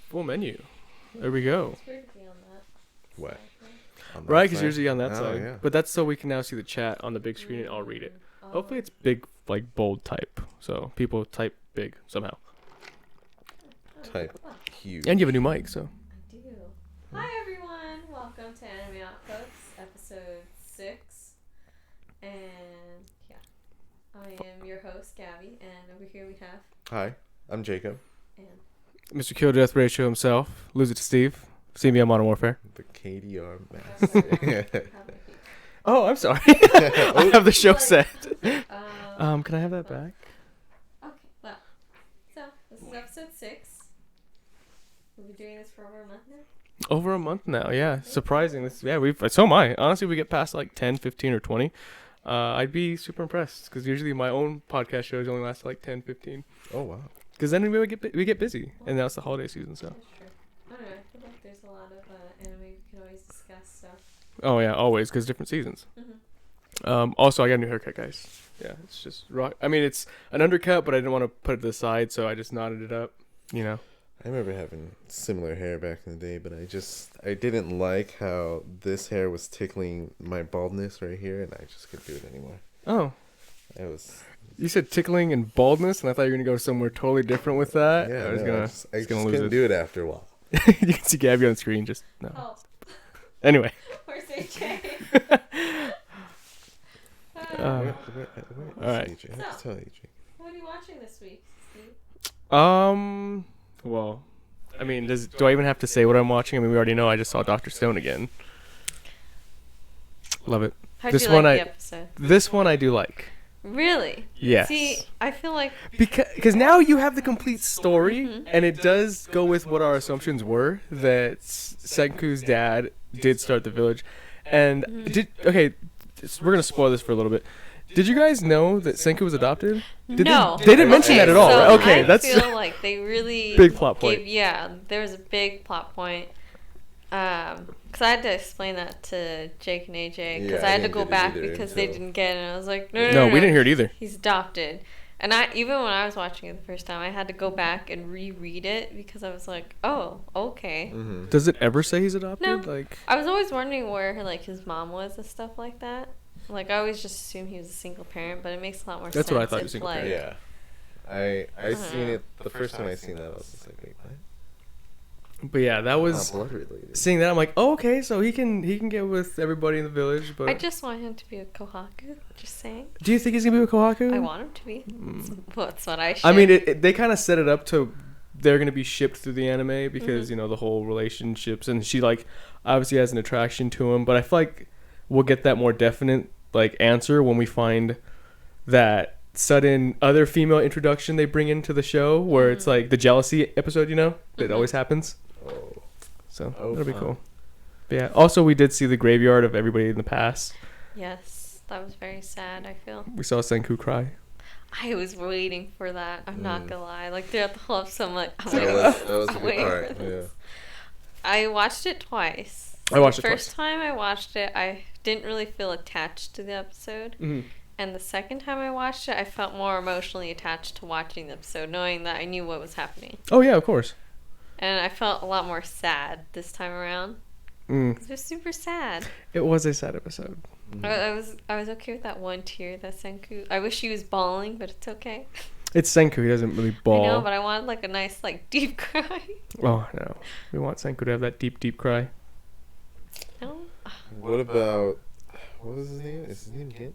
Full menu. There we go. It's weird to be on that. What? On that Right, because side? usually on that Oh, side. yeah. But that's so we can now see the chat on the big screen and I'll read it. Hopefully it's big, like bold type. So people type big somehow. Type huge. And you have a new mic, so. I do. Hi everyone, welcome to Anime Outpost, episode 6. And yeah, I am your host, Gabby, and over here we have... Hi, I'm Jacob. And Mr. Kill Death Ratio himself. Lose it to Steve. See me on Modern Warfare. The KDR have Oh, I'm sorry. I have the show Like, set. a Can I have that back? Okay, well, so this is episode 6. We'll be doing this for over a month now. Over a month now, yeah. Surprising. So am I. Honestly, we get past like 10, 15, or 20. I'd be super impressed because usually my own podcast shows only last like 10, 15. Oh, wow. Because then we get busy, and now it's the holiday season, so. That's true. I don't know, I feel like there's a lot of anime we can always discuss stuff. Oh yeah, always, because different seasons. Mm-hmm. Also, I got a new haircut, guys. Yeah, it's just rock. I mean, it's an undercut, but I didn't want to put it to the side, so I just knotted it up. You know. I remember having similar hair back in the day, but I didn't like how this hair was tickling my baldness right here, and I just couldn't do it anymore. Oh. It was... You said tickling and baldness, and I thought you were gonna go somewhere totally different with that. Yeah, I just couldn't do it after a while. You can see Gabby on the screen. Just no. Oh, Anyway. where's AJ? All right. AJ? I have to tell AJ. What are you watching this week, Steve? Well, I mean, do I even have to say what I'm watching? I mean, we already know. I just saw Dr. Stone again. Love it. How'd This you one like the episode? This one I do like. Really? Yes. See, I feel like... Because now you have the complete story, Mhm. and it does go with what our assumptions were, that Senku's dad did start the village. And, we're going to spoil this for a little bit. Did you guys know that Senku was adopted? No. They didn't mention that at all, so right? Okay, I that's... feel like they really... Big plot point. There was a big plot point. Because I had to explain that to Jake and AJ, because Yeah, I I had to didn't go get it back either because they until- didn't get it, and I was like, no, No, we didn't hear it either. He's adopted. And even when I was watching it the first time, I had to go back and reread it because I was like, oh, okay. Mm-hmm. Does it ever say he's adopted? No. Like, I was always wondering where his mom was and stuff like that. Like, I always just assumed he was a single parent, but it makes a lot more sense. That's what I thought he was if, single parent. Yeah. I don't seen know. it the first time I seen that. I was just like, wait, what? but yeah, that was... Not blood related. Seeing that, I'm like, oh, okay, so he can get with everybody in the village, but... I just want him to be a Kohaku. Just saying. Do you think he's going to be with Kohaku? I want him to be. That's what I should. I mean, they kind of set it up to they're going to be shipped through the anime because, the whole relationships, and she, obviously has an attraction to him, but I feel like we'll get that more definite, answer when we find that sudden other female introduction they bring into the show, where it's, the jealousy episode, that always happens. Oh. So, Oh, that'll be fun. cool. But yeah, also, we did see the graveyard of everybody in the past. Yes, that was very sad, I feel. We saw Senku cry. I was waiting for that. I'm not gonna lie. Throughout the whole episode, I'm like, I'm That was a I'm good waiting part. for Yeah. this. I watched it twice. I watched it The twice. first time I watched it, I didn't really feel attached to the episode. Mm-hmm. And the second time I watched it, I felt more emotionally attached to watching the episode, knowing that I knew what was happening. Oh, yeah, of course. And I felt a lot more sad this time around. It was super sad. It was a sad episode. I was okay with that one tear that Senku. I wish he was bawling, but it's okay. It's Senku. He doesn't really bawl. I know, but I wanted a nice deep cry. Oh, no. We want Senku to have that deep, deep cry. No. What about... What was his name? Is his name Gen?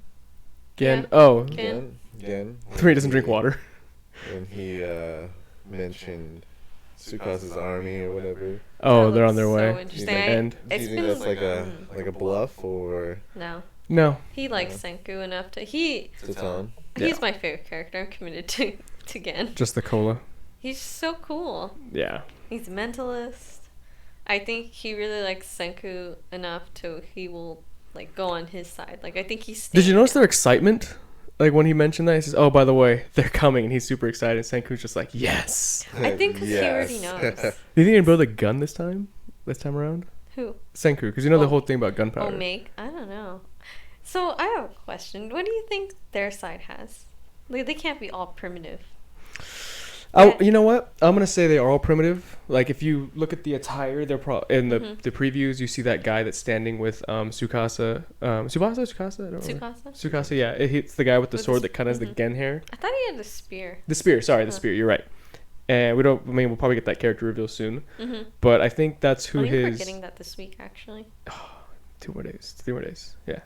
Gen. Yeah. Oh. Gen. Gen. He doesn't drink water. When he mentioned Tsukasa's army or whatever. Oh, That they're on looks their so way. interesting. And Do you think that's like a bluff or No. no. He likes Senku enough to... He's Titan? my favorite character. I'm committed to Gen. Just the cola. He's so cool. Yeah. He's a mentalist. I think he really likes Senku enough to he will go on his side. I think he's... Did you notice their excitement? When he mentioned that, he says, "Oh, by the way, they're coming," and he's super excited. And Senku's just like, "Yes." I think because he already Yes. knows. Do you think they're gonna build a gun this time around? Who? Senku, because the Oh. whole thing about gunpowder. I don't know. So I have a question. What do you think their side has? They can't be all primitive. Oh, you know what? I'm gonna say they are all primitive. Like if you look at the attire, they're in the previews. You see that guy that's standing with Tsukasa. Tsukasa. I don't know. Tsukasa. Yeah, it's the guy with the sword that kind of has the gen hair. I thought he had the spear. The spear. Sorry, the spear. You're right. And we don't. I mean, we'll probably get that character reveal soon. But I think that's who his. We're getting that this week, actually. 2 more days. 3 more days. Yeah.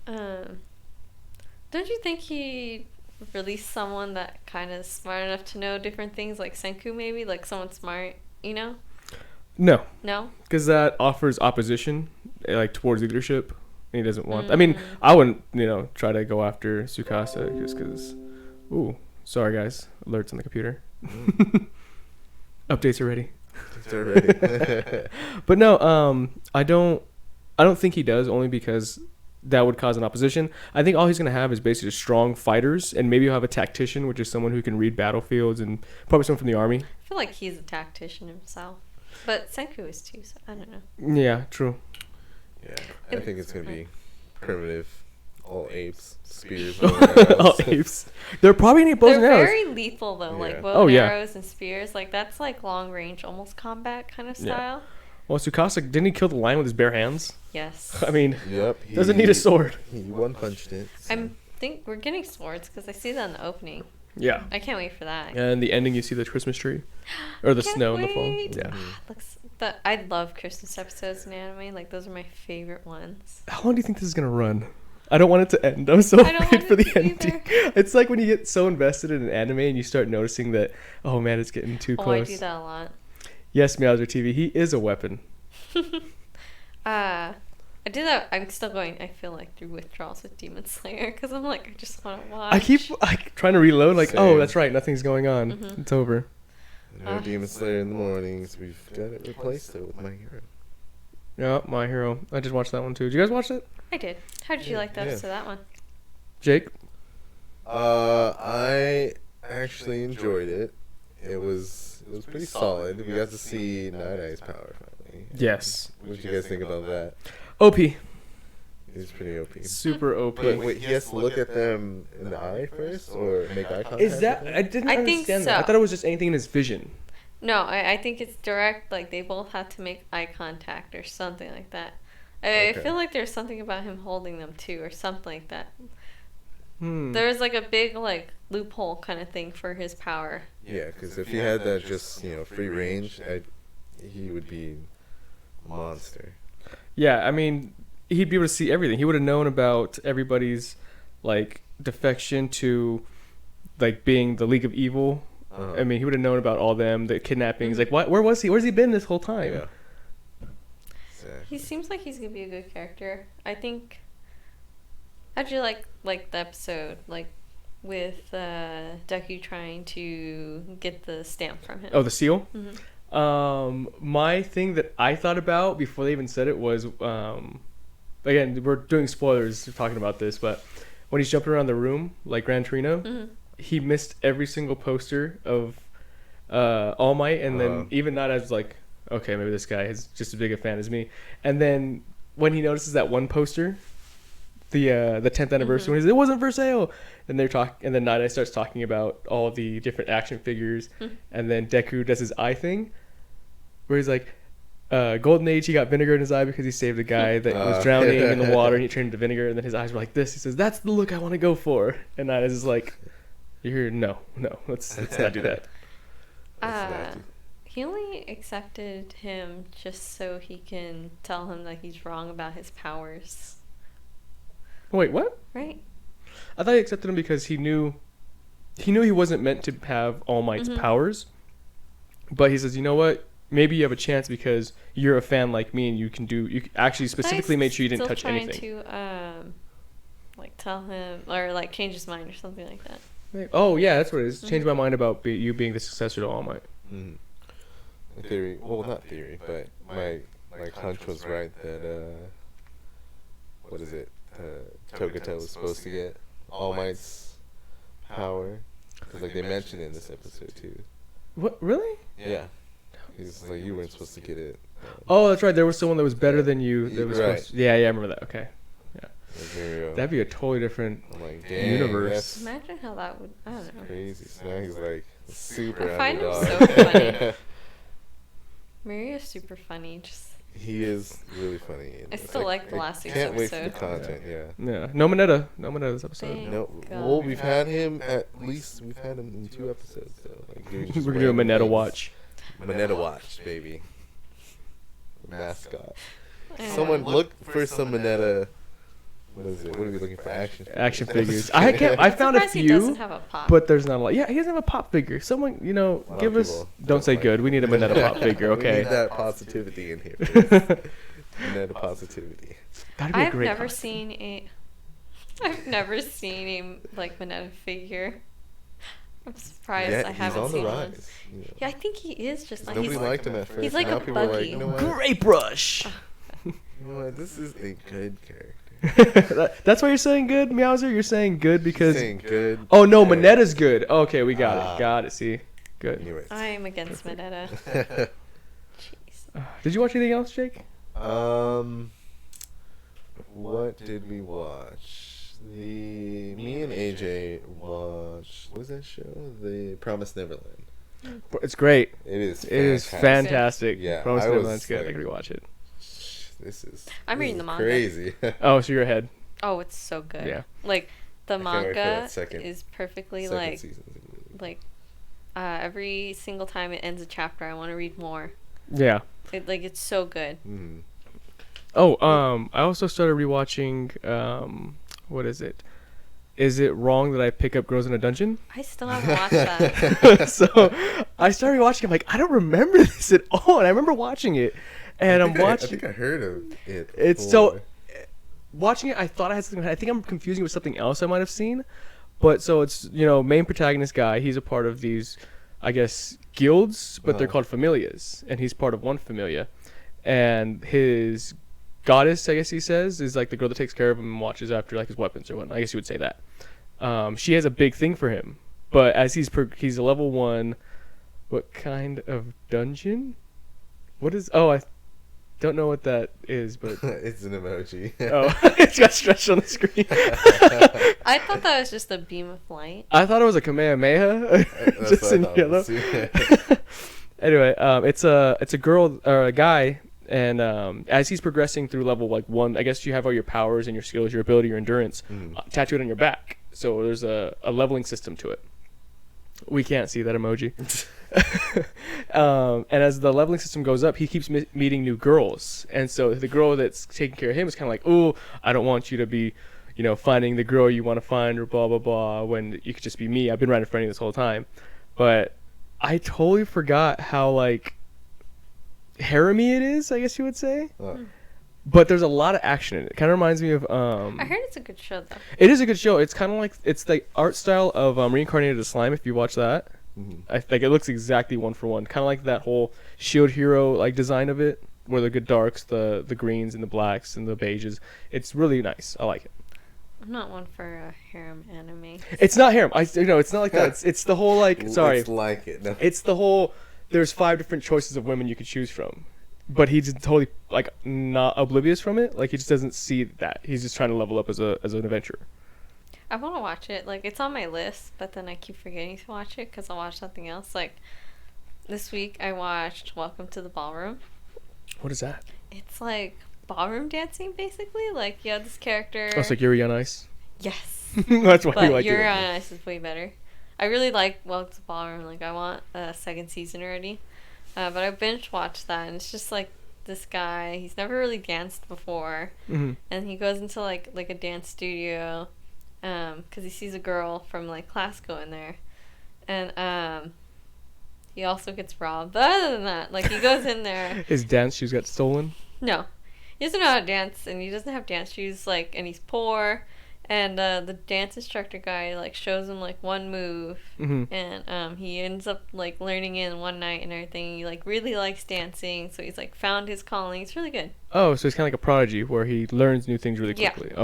Don't you think he released someone that kind of smart enough to know different things, like Senku maybe, like someone smart, you know? No. No? Because that offers opposition, like towards leadership. And he doesn't want. I mean, I wouldn't, try to go after Tsukasa just because. Ooh, sorry guys. Alerts on the computer. Updates are ready. They're ready. But no, I don't think he does, only because that would cause an opposition. I think all he's going to have is basically just strong fighters, and maybe he'll have a tactician, which is someone who can read battlefields, and probably someone from the army. I feel like he's a tactician himself. But Senku is too, so I don't know. Yeah, true. Yeah, I think it's going to be primitive. All apes, spears, all apes. They're probably going to bows and arrows. They're very lethal, though. Yeah. Like bow and arrows and spears. Like, that's like long range, almost combat kind of style. Yeah. Well, Tsukasa, didn't he kill the lion with his bare hands? Yes. I mean, doesn't need a sword. He one-punched it. So. I think we're getting swords because I see that in the opening. Yeah. I can't wait for that. And in the ending, you see the Christmas tree. Or the snow in the fall. Yeah. I love Christmas episodes in anime. Like, those are my favorite ones. How long do you think this is going to run? I don't want it to end. I'm so afraid for the ending. It's like when you get so invested in an anime and you start noticing that, oh man, it's getting too close. I do that a lot. Yes, Meowser TV. He is a weapon. I did that. I'm still going, I feel like, through withdrawals with Demon Slayer because I'm like, I just want to watch. I keep trying to reload, like, oh, that's right, nothing's going on. It's over. Demon Slayer in the mornings. We've got it replaced though with My Hero. Yeah, My Hero. I just watched that one too. Did you guys watch it? I did. How did you like that? So that one? Jake? I actually enjoyed it. It was pretty solid. We got to see Night Eye's power finally. Yes. What did you guys think about that? OP. He's pretty OP. Super OP. But wait, he has to look at them in the eye first, or make eye contact? Is that? I didn't understand that. I thought it was just anything in his vision. No, I think it's direct. Like they both have to make eye contact or something like that. I feel like there's something about him holding them too, or something like that. There's like a big like loophole kind of thing for his power. Yeah, because if he had that just free range, he would be a monster. Yeah, I mean, he'd be able to see everything. He would have known about everybody's like defection to like being the League of Evil. I mean, he would have known about all them, the kidnappings. Like, where was he? Where's he been this whole time? Yeah. He seems like he's gonna be a good character. I think. How'd you like the episode with Deku trying to get the stamp from him? Oh, the seal. My thing that I thought about before they even said it was, again, we're doing spoilers talking about this, but when he's jumping around the room like Gran Torino, he missed every single poster of All Might, and then even not as like, okay, maybe this guy is just as big a fan as me. And then when he notices that one poster, the 10th anniversary, when he says, it wasn't for sale, and then Night Eye starts talking about all the different action figures, and then Deku does his eye thing, where he's like, Golden Age, he got vinegar in his eye because he saved a guy that was drowning in the water, and he turned into vinegar, and then his eyes were like this. He says, that's the look I want to go for. And Night Eye's just like, no, let's not do that. He only accepted him just so he can tell him that he's wrong about his powers. Wait, what? Right. I thought he accepted him because he knew he wasn't meant to have All Might's powers. But he says, you know what? Maybe you have a chance because you're a fan like me, and you actually specifically made sure you didn't touch anything. Still trying to tell him or change his mind or something like that. Oh yeah, that's what it is. Change my mind about you being the successor to All Might. Theory, well, not theory, but my hunch was right that what is it? Togato was supposed to get All Might's power, because they mentioned it in this episode too. What, really? Yeah. He's like, you weren't supposed to get it. Oh, that's right. There was someone that was better than you. That was right. Yeah, I remember that. Okay. Yeah. That'd be a totally different universe. Imagine how that would. I don't know. Crazy. So now he's like super I find him underdog. so funny. Mario's super funny. He is really funny. I still like the last week's Can't wait episode. for the content. Yeah. No Mineta this episode. Thank No, God. well, we've had him in 2 episodes. So We're gonna do a Mineta watch. Mineta watch, baby. Mascot. Yeah. Someone look for some Mineta. What is it? What are we looking for? Action figures. I found a Surprised he doesn't few, have a pop. but there's not a lot. Yeah, he doesn't have a pop figure. Someone, give us. people Don't say like good. We need a Mineta pop figure. We Okay. need that positivity in here. Mineta positivity. That'd be a I've great never costume. seen a. I've never seen a Mineta figure. I'm surprised I He's haven't on the seen one. rise. Yeah, I think he is just like Nobody he's liked him at first. he's like now a people are like, buggy. you know what? Great brush. You know what? This is a good character. That's why you're saying good, Meowser. You're saying good because. Saying good. Oh no, character. Mineta's good. Okay, we got it. Got it. See, good. Anyways. I am against Mineta. Jeez. Did you watch anything else, Jake? What did we watch? Me and AJ watched. What was that show? The Promised Neverland. It's great. It is. It is fantastic. Yeah, Promised I was Neverland's good. I like- can rewatch it. This is. I'm this reading is the manga. Crazy. Oh, so you're ahead. Oh, it's so good. Yeah. Like the I can't wait for that manga second- is perfectly Second like season. every single time it ends a chapter, I want to read more. Yeah. It's so good. Mm. Oh, I also started rewatching. What is it? Is it wrong that I pick up girls in a dungeon? I still haven't watched that. So I started watching. I'm like, I don't remember this at all, and I remember watching it, and I'm I watching. think I heard of it. It's so. Watching it, I thought I had something. I think I'm confusing it with something else I might have seen, but so it's main protagonist guy. He's a part of these, I guess, guilds, but they're called familias, and he's part of one familia, and his goddess, I guess he says, is like the girl that takes care of him and watches after like his weapons or whatnot. I guess you would say that. She has a big thing for him, but as he's a level 1, what kind of dungeon? What is? Oh, I don't know what that is, but It's an emoji. oh, it's got stretched on the screen. I thought that was just a beam of light. I thought it was a Kamehameha, That's just what I in thought yellow. it was. Anyway, it's a girl or a guy, and as he's progressing through level like 1, I guess you have all your powers and your skills, your ability, your endurance tattooed on your back. So there's a leveling system to it. We can't see that emoji. And as the leveling system goes up, he keeps meeting new girls, and so the girl that's taking care of him is kind of like, oh, I don't want you to be, finding the girl you want to find or blah blah blah, when you could just be me. I've been right in front of you this whole time. But I totally forgot how like harem-y it is, I guess you would say. But there's a lot of action in it. It kind of reminds me of I heard it's a good show though. it is a good show. It's kind of like, it's the art style of Reincarnated Slime, if you watch that. I think it looks exactly one for one, kind of like that whole Shield Hero like design of it, where the good darks, the greens and the blacks and the beiges. It's really nice. I like it. I'm not one for a harem anime. It's not harem. It's not like that. It's the whole like, sorry. It's like it. No. It's the whole, there's 5 different choices of women you could choose from. But he's totally like not oblivious from it. Like he just doesn't see that. He's just trying to level up as an adventurer. I want to watch it. Like, it's on my list, but then I keep forgetting to watch it because I'll watch something else. Like, this week I watched Welcome to the Ballroom. What is that? It's like ballroom dancing, basically. Like, you have this character. Oh, it's like Yuri on Ice. Yes. That's why you But like Yuri it. on Ice is way better. I really like Welcome to the Ballroom. Like, I want a second season already. But I binge watched that, and it's just like this guy. He's never really danced before. Mm-hmm. And he goes into like a dance studio. Because he sees a girl from like class go in there, and he also gets robbed. But other than that, like, he goes in there. His dance shoes got stolen. No, he doesn't know how to dance, and he doesn't have dance shoes. Like, and he's poor, and the dance instructor guy like shows him like one move, and he ends up like learning it in one night and everything. He like really likes dancing, so he's like found his calling. It's really good. Oh, so he's kind of like a prodigy where he learns new things really Yeah. quickly.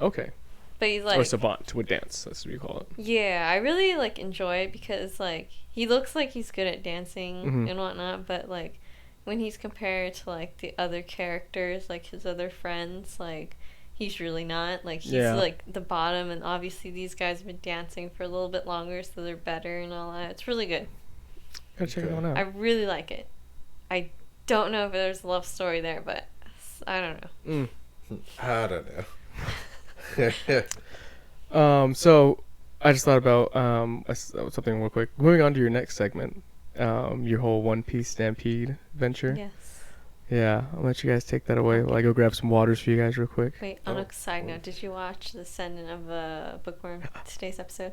Okay. But he's like, Or savant with dance. That's what you call it. yeah, I really like enjoy it because like he looks like he's good at dancing Mhm. and whatnot, but like when he's compared to like the other characters, like his other friends, like he's really not. Like, he's Yeah. like the bottom, and obviously these guys have been dancing for a little bit longer, so they're better and all that. It's really good. Gotta check that one I out. really like it. I don't know if there's a love story there, but I don't know. I don't know. So I just thought about something real quick. Moving on to your next segment, your whole One Piece Stampede venture. Yes. Yeah, I'll let you guys take that away while I go grab some waters for you guys real quick. Wait, on a side note, did you watch the sending of Bookworm today's episode?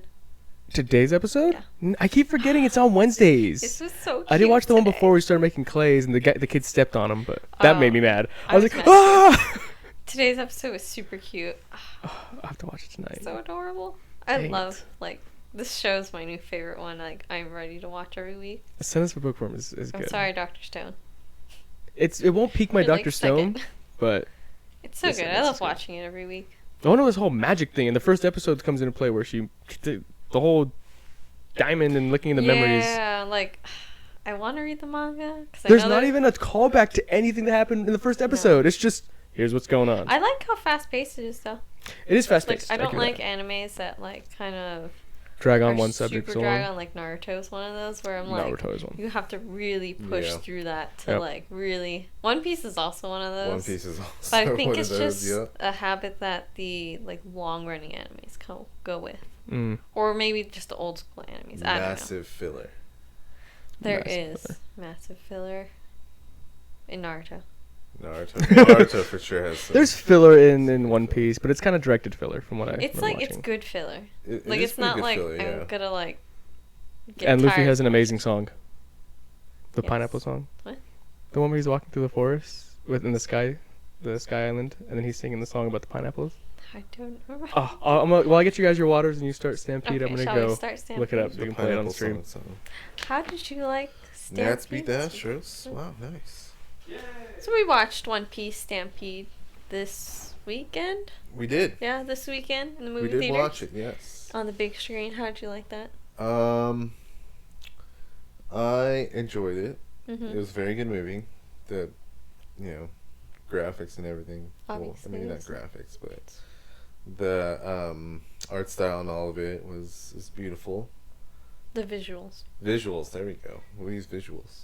Today's episode? Yeah. I keep forgetting it's on Wednesdays. This was so cute. I did watch the one today. before we started making clays and the kid stepped on him, but that made me mad. I was like, mad ah! Today's episode was super cute. I'll have to watch it tonight. So adorable. I Dang love, it. like, this show's my new favorite one. Like, I'm ready to watch every week. The sentence for Bookworm is good. I'm sorry, Dr. Stone. It won't pique my You're, like, Dr. Stone, second. but It's so This good. I sentence love is good. watching it every week. I know this whole magic thing, and the first episode comes into play where the whole diamond and looking into memories. Yeah, like, I want to read the manga. 'Cause There's I know not even a callback to anything that happened in the first episode. It's just, here's what's going on. I like how fast-paced it is, though. It is fast Like, paced. I don't like animes that, like, kind of drag on are one subject super so drag long. on. Like, Naruto's one of those where I'm like, Naruto is one. you have to really push Yeah. through that to, Yep. like, really... One Piece is also one of those. One Piece is also But I think one it's of those, just yeah. a habit that the, like, long-running animes go with. Mm. Or maybe just the old school animes. I don't know. Massive filler. There Massive is massive filler in Naruto. Naruto for sure has some. There's filler in One Piece, but it's kind of directed filler from what I It's remember like, watching. it's good filler. It Like, is it's pretty not good like filler, yeah. I'm gonna, like, get And Luffy tired. has an amazing song. The Yes. pineapple song. What? The one where he's walking through the forest within the sky island, and then he's singing the song about the pineapples. I don't remember. Well, I get you guys your waters and you start Stampede. Okay, I'm shall gonna we go start look it up Stampede? so you can play it on the stream. How did you like Nats Stampede? beat the Astros. Wow, nice. So we watched One Piece Stampede this weekend. We did. Yeah, this weekend in the movie We did theater. watch it. Yes. On the big screen. How did you like that? I enjoyed it. Mm-hmm. It was a very good movie. The, graphics and everything. Obviously, maybe not yes. graphics, but the art style and all of it was beautiful. The visuals. Visuals, there we go. We use visuals.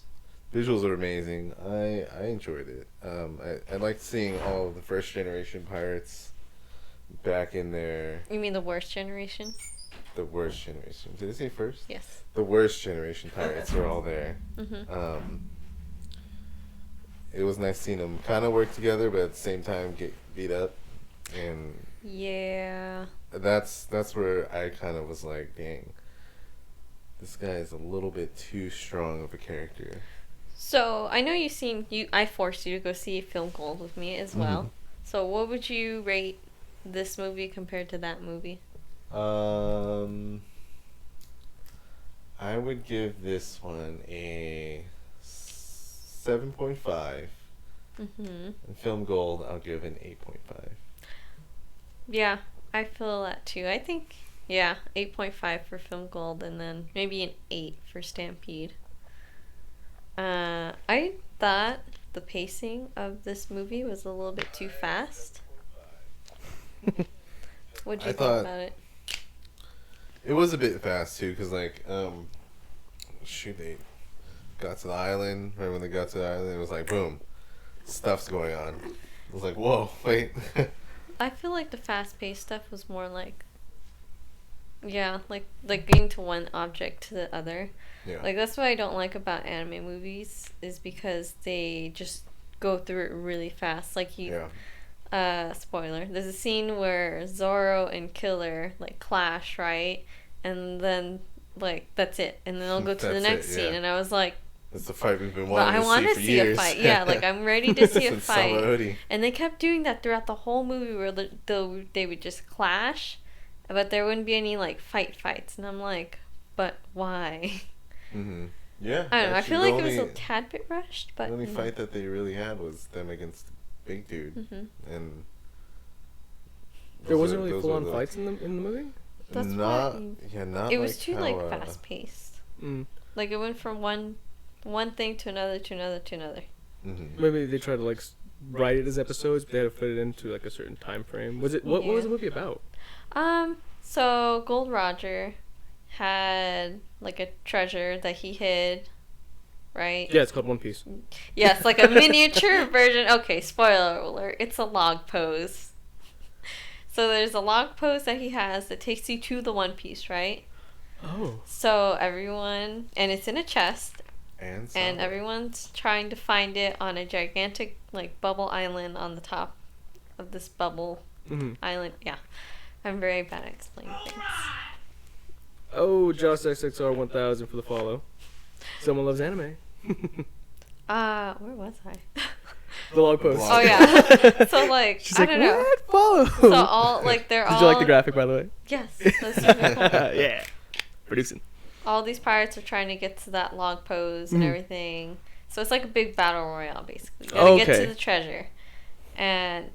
Visuals are amazing. I enjoyed it. I liked seeing all of the first generation pirates back in there. You mean the worst generation? The worst generation. Did I say first? Yes. The worst generation pirates were all there. Mm-hmm. It was nice seeing them kind of work together, but at the same time get beat up, and Yeah. that's where I kind of was like, dang, this guy is a little bit too strong of a character. So I know I forced you to go see Film Gold with me as well. Mhm. So what would you rate this movie compared to that movie? I would give this one a 7.5. Mm-hmm. And Film Gold, I'll give an 8.5. Yeah, I feel that too. I think, 8.5 for Film Gold and then maybe an 8 for Stampede. I thought the pacing of this movie was a little bit too fast. What'd you think about it? It was a bit fast too, because they got to the island. Right when they got to the island, it was like, boom, stuff's going on. I was like, whoa, wait. I feel like the fast-paced stuff was more like getting to one object to the other. Yeah. Like, that's what I don't like about anime movies, is because they just go through it really fast. Like, spoiler, there's a scene where Zoro and Killer, like, clash, right? And then, like, that's it. And then they'll go to the next scene, and I was like, that's the fight we've been but wanting I want to to see see for years. a fight. Yeah, like, I'm ready to see a Since fight. Sabaody. And they kept doing that throughout the whole movie, where they would just clash, but there wouldn't be any, like, fights. And I'm like, but why? Mm-hmm. Yeah. I don't know. I actually, feel like it was a tad bit rushed, but the only fight that they really had was them against the big dude, and There wasn't really full on fights in the movie. That's not what not. it was like too how, like fast paced. Mm. Like, it went from one thing to another to another to another. Mm-hmm. Maybe they tried to like write it as episodes, but they had to fit it into like a certain time frame. Was it what was the movie about? So Gold Roger had like a treasure that he hid, right? Yeah, it's called One Piece. Yes, like a miniature version. Okay, spoiler alert. It's a log pose. So there's a log pose that he has that takes you to the One Piece, right? Oh. So everyone, and it's in a chest, And everyone's trying to find it on a gigantic like bubble island on the top of this bubble island. Yeah, I'm very bad at explaining things. Oh, Josh XXR 1000 for the follow. Someone loves anime. Where was I? The log post. Oh yeah. So like She's I like, don't know. what? Follow. So all like they're all. Did you like the graphic, by the way? Yes. That's super cool. Yeah. Producing. All these pirates are trying to get to that log pose and everything. So it's like a big battle royale, basically. You gotta get to the treasure. And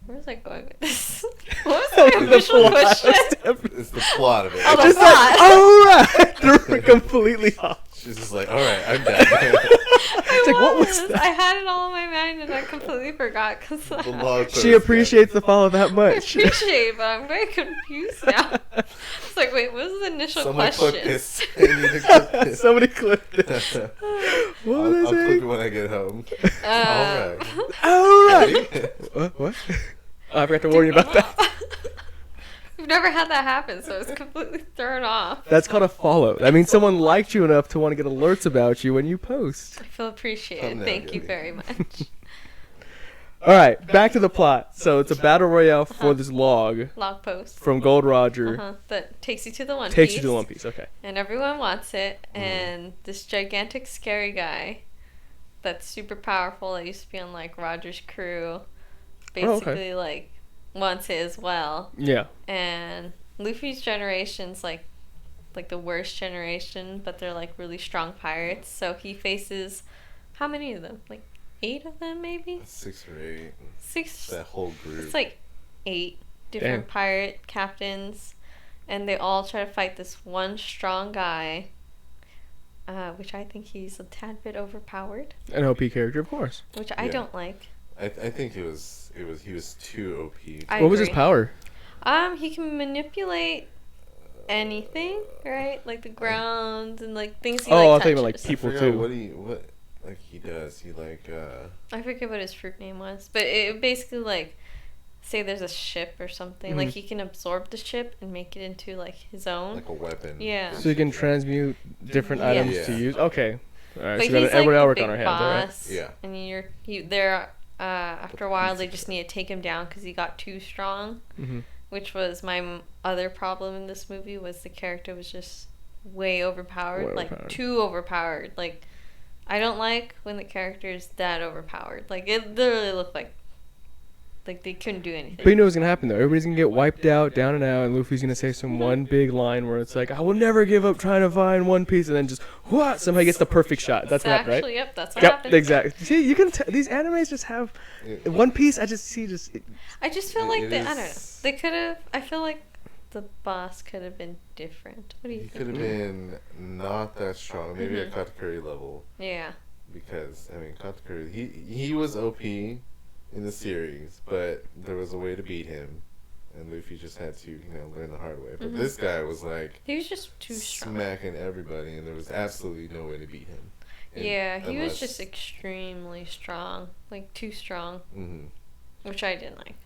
where was I going with this? What was my initial question? It's the plot of it. Oh, the plot. Alright! Threw it completely off. She's just like, alright, I'm done. What was that? I had it all in my mind and I completely forgot because She appreciates the follow that much. I appreciate it, but I'm very confused now. It's like, wait, what was the initial question? Clip this. I need to clip this. Somebody clipped it. What was I I'll saying? clip it when I get home. Alright. What? Oh, I forgot to warn you about that. We've never had that happen, so it's completely thrown off. That's called a follow. That means someone liked you enough to want to get alerts about you when you post. I feel appreciated. Thank you very much. Alright, back to the plot. So it's a battle royale for this log Post. from Gold Roger. That takes you to the One Piece. Takes you to the One Piece, okay. And everyone wants it. And this gigantic, scary guy that's super powerful that used to be on, like, Roger's crew basically, like, wants it as well. Yeah. And Luffy's generation's, like the worst generation, but they're, like, really strong pirates. So he faces... How many of them? Like, 8 of them, maybe? 6 or 8. 6. That whole group. It's like 8 different pirate captains, and they all try to fight this one strong guy, which I think he's a tad bit overpowered. An OP character, of course. Which I don't like. I think he was too OP. I What was agree. his power? He can manipulate anything, right? Like the ground and like things he I like thought you meant touches. like people I forgot too. what he does. He like I forget what his fruit name was, but it basically like say there's a ship or something, like he can absorb the ship and make it into like his own. like a weapon. Yeah. So you can transmute different items Yeah. to use. Okay. All right. But So we he's got an every like hour the on our big hands, all right? boss, Yeah. and they're after a while they just need to take him down because he got too strong, which was my other problem in this movie was the character was just way overpowered, like too overpowered. Like I don't like when the character is that overpowered. Like it literally looked like they couldn't do anything. But you know what's gonna happen though. Everybody's gonna get wiped out, down and out, and Luffy's gonna say some one big line where it's like, "I will never give up trying to find One Piece," and then just what? Somehow he gets the perfect shot. That's what happened, right? Yep, that's what happened. Exactly. See, you can these animes just have One Piece. I just see I just feel like I don't know. is- They could have. I feel like the boss could have been different. What do you He think? could have been not that strong. Maybe a Katakuri level. Yeah. Because I mean, Katakuri, he was OP in the series, but there was a way to beat him, and Luffy just had to learn the hard way. But this guy was like He was just too strong. smacking everybody, and there was absolutely no way to beat him. Yeah, he was just extremely strong, like too strong, which I didn't like.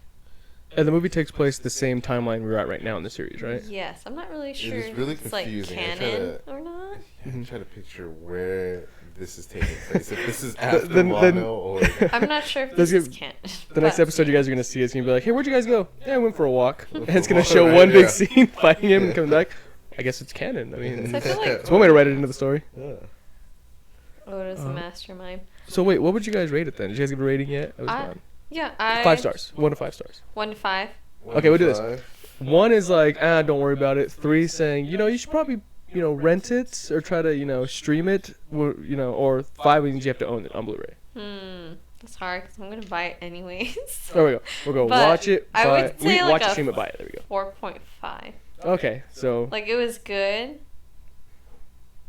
And the movie takes place the same timeline we're at right now in the series, right? Yes, I'm not really sure It was really if it's like confusing. canon or not. I'm trying to picture where this is taking place. If this is after Wano or... I'm not sure if this is canon. The next episode you guys are going to see is going to be like, "Hey, where'd you guys go?" "Yeah, I went for a walk." And it's going to show one big scene fighting him and coming back. I guess it's canon. I mean, So I feel like it's one way to write it into the story. Oda's a mastermind. So wait, what would you guys rate it then? Did you guys give a rating yet? I was gone. Yeah, 5 stars. 1 to 5 stars. 1 to 5. Okay, we'll do this. 1 is like, don't worry about it. 3 saying, you should probably, rent it or try to, stream it, or 5 means you have to own it on Blu-ray. It's hard because I'm going to buy it anyways. There we go. We'll go But watch it, I buy would it. say like Watch it, a stream it, buy it. There we go. 4.5. Okay, so. Like, it was good,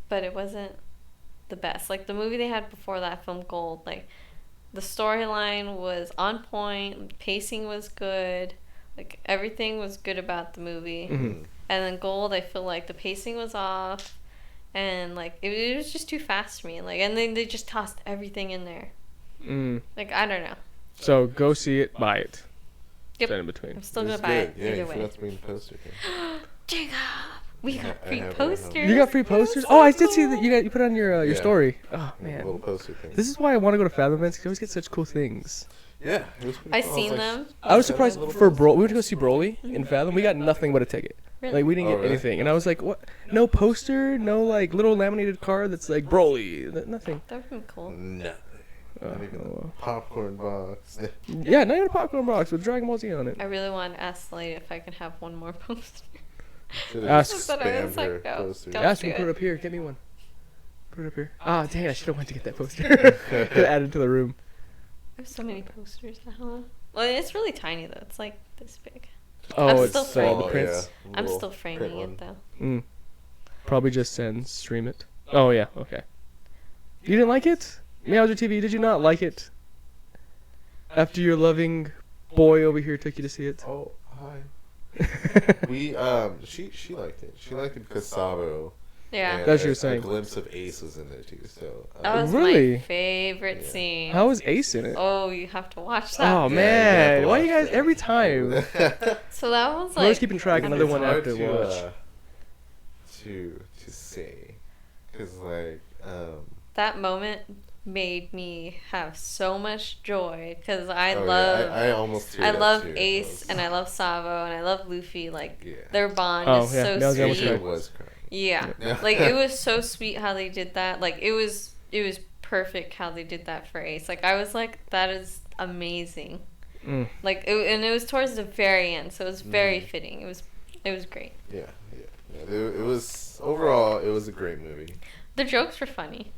but it wasn't the best. Like, the movie they had before that, Film Gold, like, the storyline was on point, pacing was good, like everything was good about the movie. Mm-hmm. And then Gold, I feel like the pacing was off, and like it was just too fast for me. Like, and then they just tossed everything in there. Like, I don't know. So go see it, buy it. Yep. Stand in between. I'm still gonna It's buy good. it Yeah, either you way. forgot to bring the poster. Jacob, we got I free have it at posters. home. You got free posters? So Oh, I did see cool. that you put it on your Yeah. story. Oh A man, little poster thing. this is why I want to go to Fathom events. 'Cause you always get such cool things. Yeah, it was pretty I cool. seen was them. I was surprised for We went to go see Broly in Fathom. We got nothing but a ticket. Really? Like we didn't Oh, get really? anything, and I was like, "What? No poster? No like little laminated card that's like Broly? Nothing." That would've been cool. Nothing. Not even Oh. a popcorn box. Yeah, not even a popcorn box with Dragon Ball Z on it. I really want to ask the lady if I can have one more poster. Should've Ask- just But I spammed was like, her no, posters. don't. Ask me, do put it. it up here. Get me one. Put it up here. Ah, dang! I should have went to get that poster. Could add it to the room. There's so many posters at home. Well, it's really tiny though. It's like this big. Oh, I'm it's still the framing. prints. I'm Little still print framing one. it though. Mm. Probably just send stream it. Oh yeah, okay. You didn't like it? Meowser TV, did you not like it? After your loving boy over here took you to see it. Oh, hi. We she liked it. She liked it because Sabo. Yeah. and That's what you were a saying. glimpse of Ace was in there too. So That was Really? my favorite Yeah. scene. How was Ace in it? Oh, you have to watch that. Oh Yeah, man, you have why to you guys watch that. every time? So that was I'm always like keeping track. Another It's one hard after watch. To say, cause like that moment made me have so much joy because I oh, love yeah, I almost I teared up, love too. Ace and I love Savo and I love Luffy. Like Yeah. their bond Oh, is yeah, so that was almost sweet. right. was crying. Yeah. Yeah. Like it was so sweet how they did that. Like it was perfect how they did that for Ace. Like I was like, that is amazing. Mm. Like and it was towards the very end, so it was very fitting. It was great. Yeah. It was overall. It was a great movie. The jokes were funny.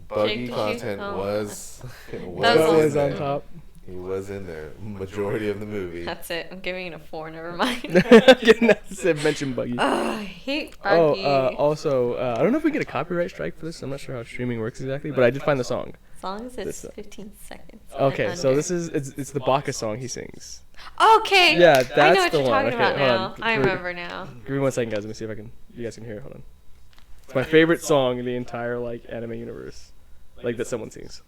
Buggy Jake, did you- content oh. was That was was That in was on there. top. He was in there majority of the movie. That's it. I'm giving it a 4. Never mind. Getting that said mention Buggy. I hate Oh, Buggy. also, I don't know if we get a copyright strike for this. I'm not sure how streaming works exactly, but I did find the song. As long as it's this- 15 seconds. Okay, and so under. this is it's the Baka song he sings. Okay. Yeah, I know that's what the you're one. talking Okay, about hold now. on. I remember now. Give me 1 second, guys. Let me see if you guys can hear it. Hold on. It's my favorite song in the entire like anime universe, like that someone sings.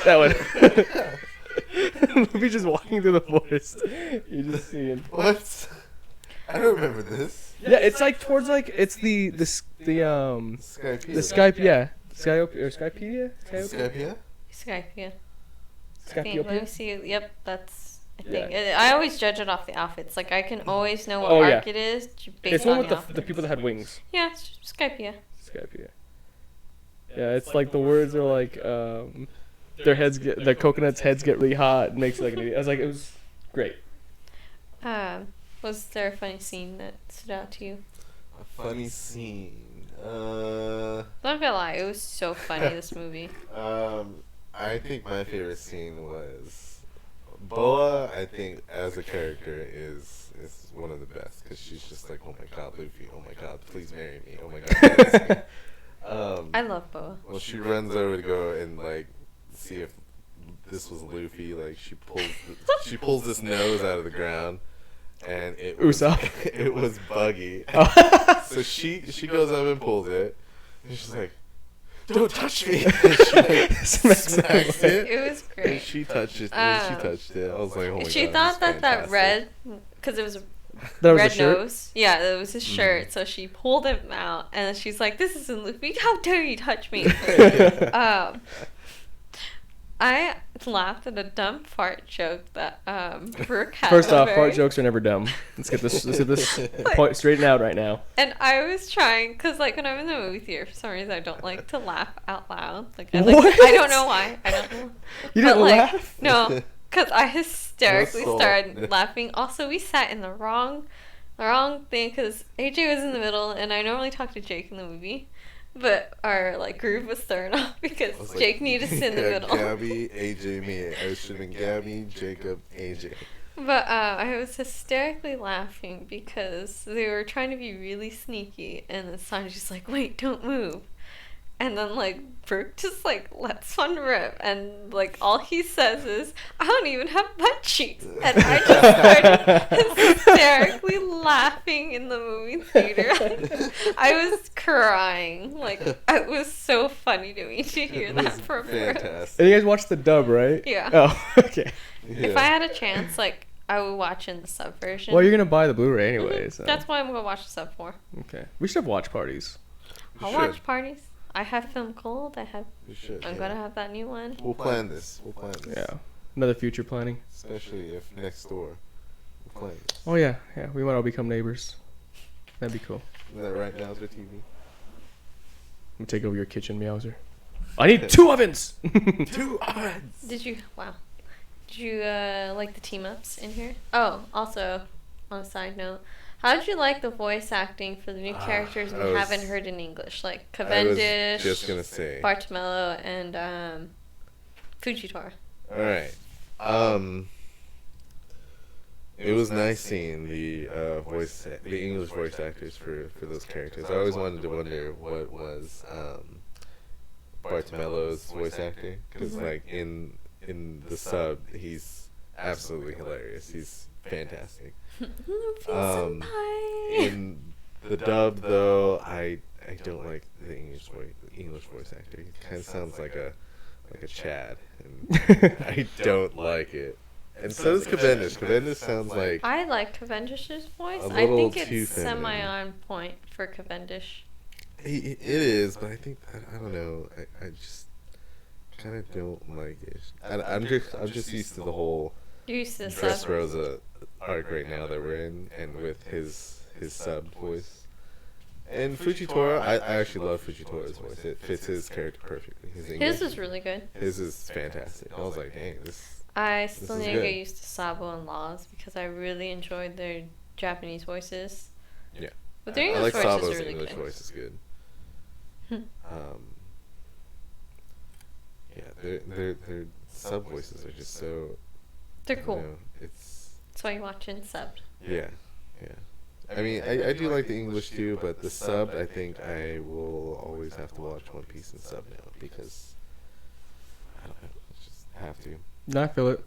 That one. Luffy just walking through the forest. You just see him. What? I don't remember this. Yeah, it's like towards like it's the Skype. Skype, yeah, Skype or Skypedia. Skype, yeah. Skype, yeah. Let me Skypeopia. see. Yep, that's. I Yeah. think. I always judge it off the outfits. Like I can always know what Oh, yeah. arc it is based It's one on with the the outfits. people that had wings. Yeah, it's Skype, yeah. Skypeia. Yeah, it's like the words are like their coconuts' heads get really hot and makes you like an idiot. I was like, it was great. Was there a funny scene that stood out to you? A funny scene. Not gonna lie, it was so funny. This movie. I think my favorite scene was Boa. I think as a character is one of the best because she's just like, oh my god, Luffy, oh my god, please marry me, oh my god. I love Boa. Well, she runs over to go and like see if this was Luffy. Like she pulls this nose out of the ground, and it was Usopp. it was Buggy. So she goes up and pulls it, and she's like, "Don't touch me!" And she like, smacks it. It was And great. she touched it. I was like, "Oh my She god!" thought this is that fantastic. red, because it was That was red the shirt. nose. Yeah, that was his shirt. So she pulled him out, and then she's like, "This isn't Luffy. How dare you touch me?" I laughed at a dumb fart joke that Brooke had. First off, over. fart jokes are never dumb. Let's get this point straightened out right now. And I was trying, because like when I'm in the movie theater, for some reason I don't like to laugh out loud. Like I What? don't know why. I don't know. You didn't But, like, laugh? No, because I hysterically Russell. started laughing. Also, we sat in the wrong thing because AJ was in the middle, and I normally talk to Jake in the movie, but our like groove was thrown off because I was like, Jake needed to sit in the yeah, middle. Gabby, AJ, me. I should have been Gabby, Jacob, AJ. But I was hysterically laughing because they were trying to be really sneaky, and then Sanji's like, "Wait, don't move." And then, like, Brooke just, like, lets one rip. And, like, all he says is, "I don't even have butt cheeks." And I just started hysterically laughing in the movie theater. I was crying. Like, it was so funny to me to hear that from Brooke. Fantastic. And you guys watched the dub, right? Yeah. Oh, okay. Yeah. If I had a chance, like, I would watch in the sub version. Well, you're gonna buy the Blu-ray anyway, so. That's why I'm gonna watch the sub for. Okay. We should have watch parties. We I'll should. watch parties. I have Film Gold. We should. I'm gonna have that new one. We'll plan this. Yeah. Another future planning. Especially if next door. We'll plan this. Oh yeah, yeah. We might all become neighbors. That'd be cool. Is that right now? Is there TV? I'm gonna take over your kitchen, Meowser. I need 2 ovens. 2 ovens. Did you? Wow. Did you like the team ups in here? Oh, also, on a side note, how did you like the voice acting for the new characters we haven't heard in English, like Cavendish, I was just gonna say Bartolomeo, and Fujitora? All right. It was nice seeing the the English voice actors for those characters. I always wanted to wonder what was Bartolomeo's voice actor, because like in the sub he's absolutely hilarious. He's fantastic. In the dub though, I don't like the English voice actor. He kind of sounds like a Chad, and I don't like it. And so does Cavendish. Cavendish sounds like I like Cavendish's voice. a I little think too it's feminine. semi on point for Cavendish. it is, but I think I don't know. I just kind of don't like it. I'm just used to the whole You used to sub. Dressrosa arc right now that we're in, and with his sub voice. And Fujitora, I actually love Fujitora's voice. It fits his character perfectly. His English, His is really good. his is fantastic. I was like, dang, this. I still is need to good. get used to Sabo and Laws because I really enjoyed their Japanese voices. Yeah. But their I English like voice Sabo's is really English good. voice is good. Yeah, their sub voices are just so. They're I don't cool. know, it's That's why you watch in subbed. yeah. I mean, I do like the English too, but the sub, I think I will always have to watch One Piece in sub now because I don't know, just have to. No, I feel it.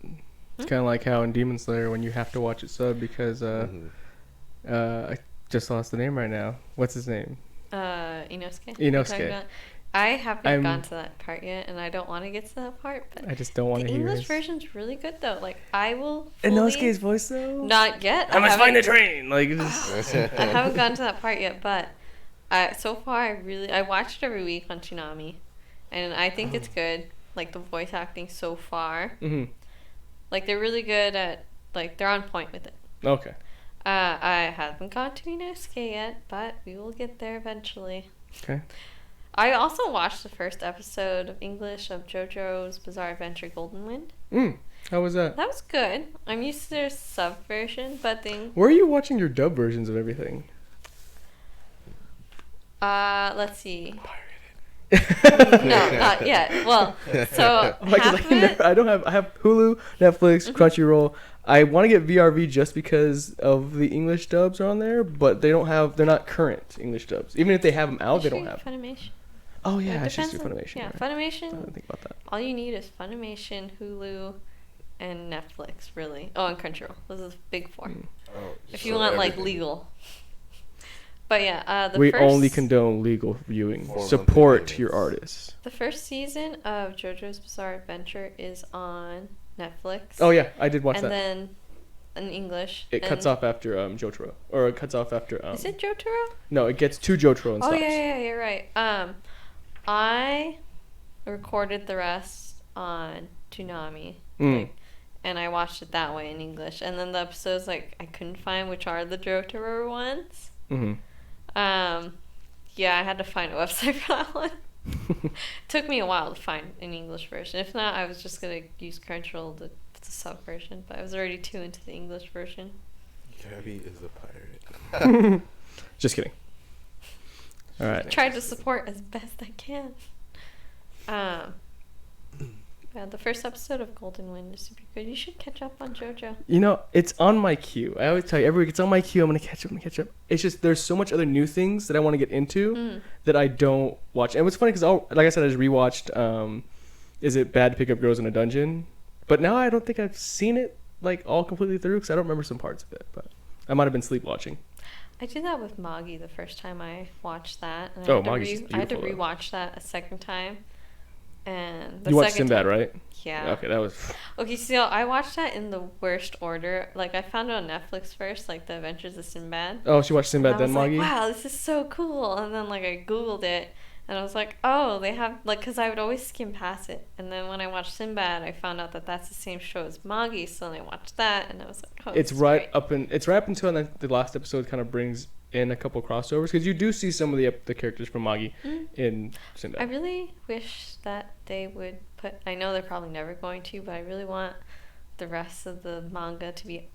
It's kind of like how in Demon Slayer when you have to watch it sub because I just lost the name right now. What's his name? Inosuke. Inosuke. I haven't gone to that part yet, and I don't want to get to that part. But I just don't want the to hear English his... version's really good though. Like I will. Fully... Inosuke's voice though. Not yet. I must find a train. Like just... I haven't gotten to that part yet, but so far I watched it every week on Toonami, and I think it's good. Like the voice acting so far, like they're really good at they're on point with it. Okay. I haven't got to Inosuke yet, but we will get there eventually. Okay. I also watched the first episode of English of JoJo's Bizarre Adventure Golden Wind. How was that? That was good. I'm used to their sub version, but Where are you watching your dub versions of everything? Let's see. No, not yet. Well, so half of it, I have Hulu, Netflix, Crunchyroll. I want to get VRV just because of the English dubs are on there, but they're not current English dubs. Even if they have them out, they don't have. Funimation. Oh yeah, I It should do depends on- Funimation. Yeah, right. Funimation. I didn't think about that. All you need is Funimation, Hulu, and Netflix, really. Oh, and Crunchyroll. Those are the big 4. Oh, If you want like legal. But yeah, We only condone legal viewing. 4 monthly Support payments. your artists. The first season of JoJo's Bizarre Adventure is on Netflix. Oh yeah, I did watch and that. then in English. It cuts off after Jotaro, or it cuts off after. Is it Jotaro? No, it gets to Jotaro and Oh stops. yeah, you're right. I recorded the rest on Toonami, and I watched it that way in English. And then the episodes I couldn't find which are the Jotaro ones. Yeah, I had to find a website for that one. Took me a while to find an English version. If not, I was just gonna use Crunchyroll the sub version. But I was already too into the English version. Gabby is a pirate. Just kidding. All right. Tried to support as best I can. Yeah, the first episode of Golden Wind is super good. You should catch up on JoJo. You know, it's on my queue. I always tell you, every week it's on my queue. I'm gonna catch up. It's just there's so much other new things that I want to get into that I don't watch. And what's funny because like I said, I just rewatched. Is it bad to pick up girls in a dungeon? But now I don't think I've seen it like all completely through because I don't remember some parts of it. But I might have been sleep watching. I did that with Moggy the first time I watched that. And Moggy's I had to beautiful, rewatch that a second time. And you watched Sinbad, right? Yeah. Okay, that was. Okay, so I watched that in the worst order. Like, I found it on Netflix first, like The Adventures of Sinbad. Oh, she watched Sinbad then, Moggy? Like, wow, this is so cool. And then, like, I Googled it, and I was like, oh, they have, like, because I would always skim past it. And then when I watched Sinbad, I found out that that's the same show as Moggy, so then I watched that, and I was like, oh, it's right up until the last episode kind of brings in a couple crossovers because you do see some of the characters from Moggy in Sinbad. I really wish that they would put. I know they're probably never going to, but I really want the rest of the manga to be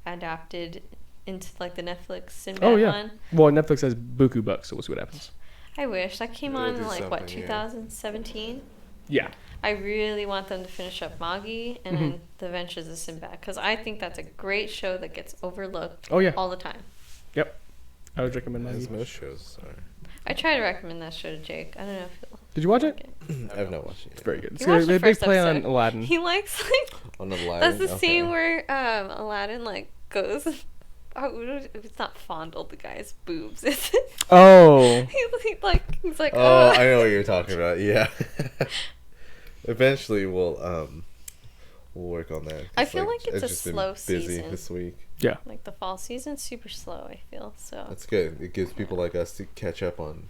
adapted into like the Netflix Sinbad one. Well, Netflix has Buku Bucks, so we'll see what happens. I wish that came on in like what 2017. Yeah. I really want them to finish up Moggy and then The Adventures of Sinbad because I think that's a great show that gets overlooked. All the time. Yep. I would recommend that. As most shows are. I try to recommend that show to Jake. I don't know if he'll. Did you watch it? I've not watched it yet. It's very good. It's a big play on Aladdin. He likes like. On Aladdin. That's the scene where Aladdin like goes. Oh, it's not fondled the guy's boobs, is it? Oh. he's like. Oh, I know what you're talking about. Yeah. Eventually, we'll work on that. I feel like it's a just been slow busy season. this week. Yeah. Like the fall season's super slow. I feel so. That's good. It gives people like us to catch up on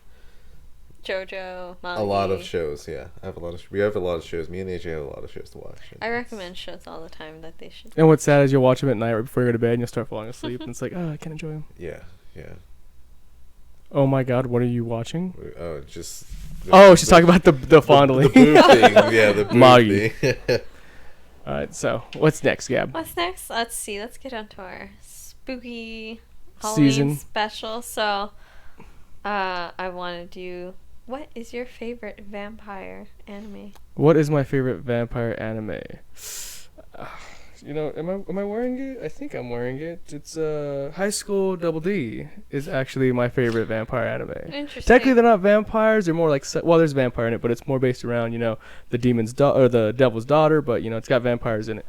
JoJo, Moggy. a lot of shows. Yeah, we have a lot of shows. Me and AJ have a lot of shows to watch. I recommend shows all the time that they should. And what's sad is you'll watch them at night right before you go to bed and you'll start falling asleep and it's like, oh, I can't enjoy them. Yeah. Oh my God, what are you watching? Oh, just. She's talking about the fondling. The boob thing. Yeah, the boob Moggy. thing. All right, so what's next, Gab? What's next? Let's see. Let's get on to our spooky Halloween season special. So, I want to do. What is your favorite vampire anime? What is my favorite vampire anime? Am I wearing it? I think I'm wearing it. It's High School Double D is actually my favorite vampire anime. Interesting. Technically, they're not vampires. They're more like there's vampire in it, but it's more based around the demon's or the devil's daughter. But it's got vampires in it.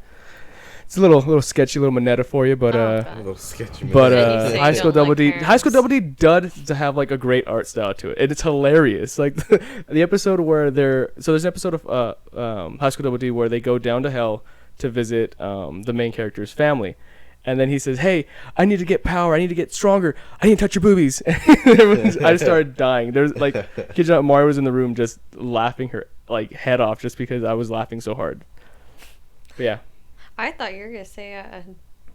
It's a little sketchy, little manetta for you, but A little sketchy. but High School Double D, High School Double D does to have like a great art style to it, and it's hilarious. Like the episode where there's an episode of High School Double D where they go down to hell to visit the main character's family, and then he says, "Hey, I need to get power. I need to get stronger. I need to touch your boobies." I just started dying. There's like kids out. Mario was in the room just laughing her like head off just because I was laughing so hard. But yeah. I thought you were gonna say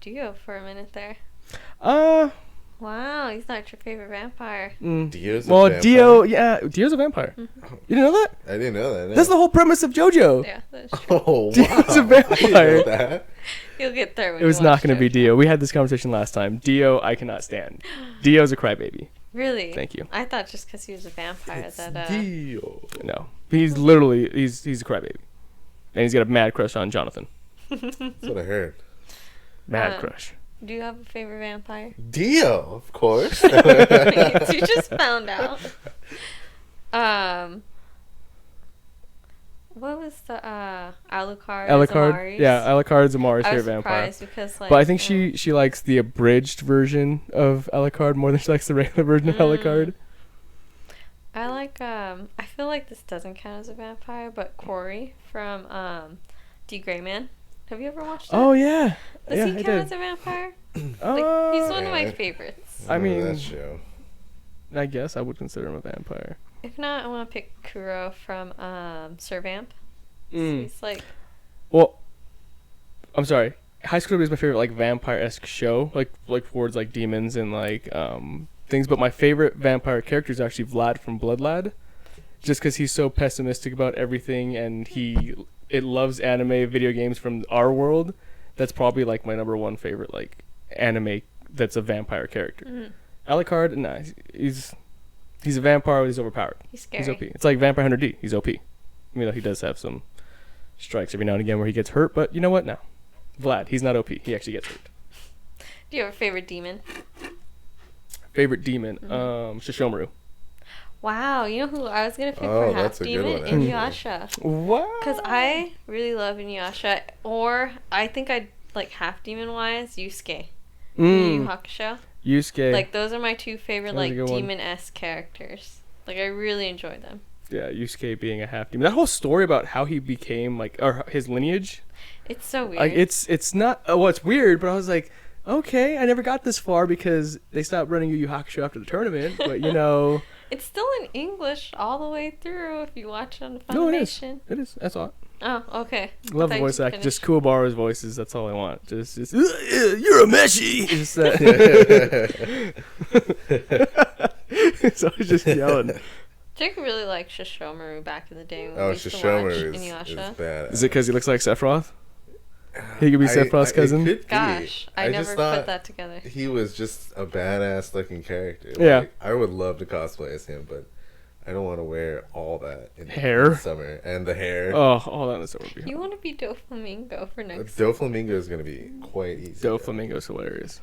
Dio for a minute there. Wow, he's not your favorite vampire. Dio's a vampire? Dio's a vampire. Mm-hmm. You didn't know that? I didn't know that. No. That's the whole premise of JoJo. Yeah, that's true. Oh, wow. Dio's a vampire. That. You'll get there when it was not going to be Dio. We had this conversation last time. Dio, I cannot stand. Dio's a crybaby. Really? Thank you. I thought just because he was a vampire that. Dio. No, he's literally he's a crybaby, and he's got a mad crush on Jonathan. That's what I heard. Mad crush. Do you have a favorite vampire? Dio, of course. You just found out. What was the Alucard? Alucard, yeah, Alucard's Amari's favorite vampire. Because, but I think she likes the abridged version of Alucard more than she likes the regular version of Alucard. I like I feel like this doesn't count as a vampire, but Corey from D. Gray Man. Have you ever watched that? Oh yeah. Does he count as a vampire? He's one of my favorites. I mean, that show. I guess I would consider him a vampire. If not, I want to pick Kuro from Sir Vamp. So he's like. Well, I'm sorry. High School is my favorite like vampire-esque show, like towards like demons and like things. But my favorite vampire character is actually Vlad from Blood Lad, just because he's so pessimistic about everything and it loves anime video games from our world. That's probably like my number one favorite like anime that's a vampire character. Alucard, nah, he's a vampire, but he's overpowered. He's scary. He's OP. It's like Vampire Hunter D. He's OP. Even though he does have some strikes every now and again where he gets hurt, but you know what? No. Vlad, he's not OP. He actually gets hurt. Do you have a favorite demon? Favorite demon? Shishomaru. Wow, you know who I was gonna pick Oh, for half that's a good demon? one, Inuyasha. What? Because I really love Inuyasha, or I think I'd like half demon wise Yusuke. Yu Yu Hakusho. Yusuke. Like those are my two favorite That was a like good one. demon-esque characters. Like I really enjoy them. Yeah, Yusuke being a half demon. That whole story about how he became like, or his lineage. It's so weird. Like it's not. Well, it's weird, but I was like, okay, I never got this far because they stopped running Yu Yu Hakusho after the tournament. But you know. It's still in English all the way through if you watch it on Funimation. No, it is. It is. That's all. Oh, okay. Love I the thought voice you act. Just finished. Kuwabara's voices. That's all I want. Just you're a Meshi. Just that. So I was just yelling. Jake really liked Shishomaru back in the day when we Oh, used to watch Shishomaru is Inuyasha. bad. Is it because he looks like Sephiroth? He could be Sephiroth's cousin. It could be. Gosh, I just never thought put that together. He was just a badass looking character. Yeah. Like, I would love to cosplay as him, but I don't want to wear all that in Hair? the summer. And the hair. Oh, all that in the summer would be You hot. want to be Doflamingo for next Doflamingo is going to be quite easy. Doflamingo's hilarious.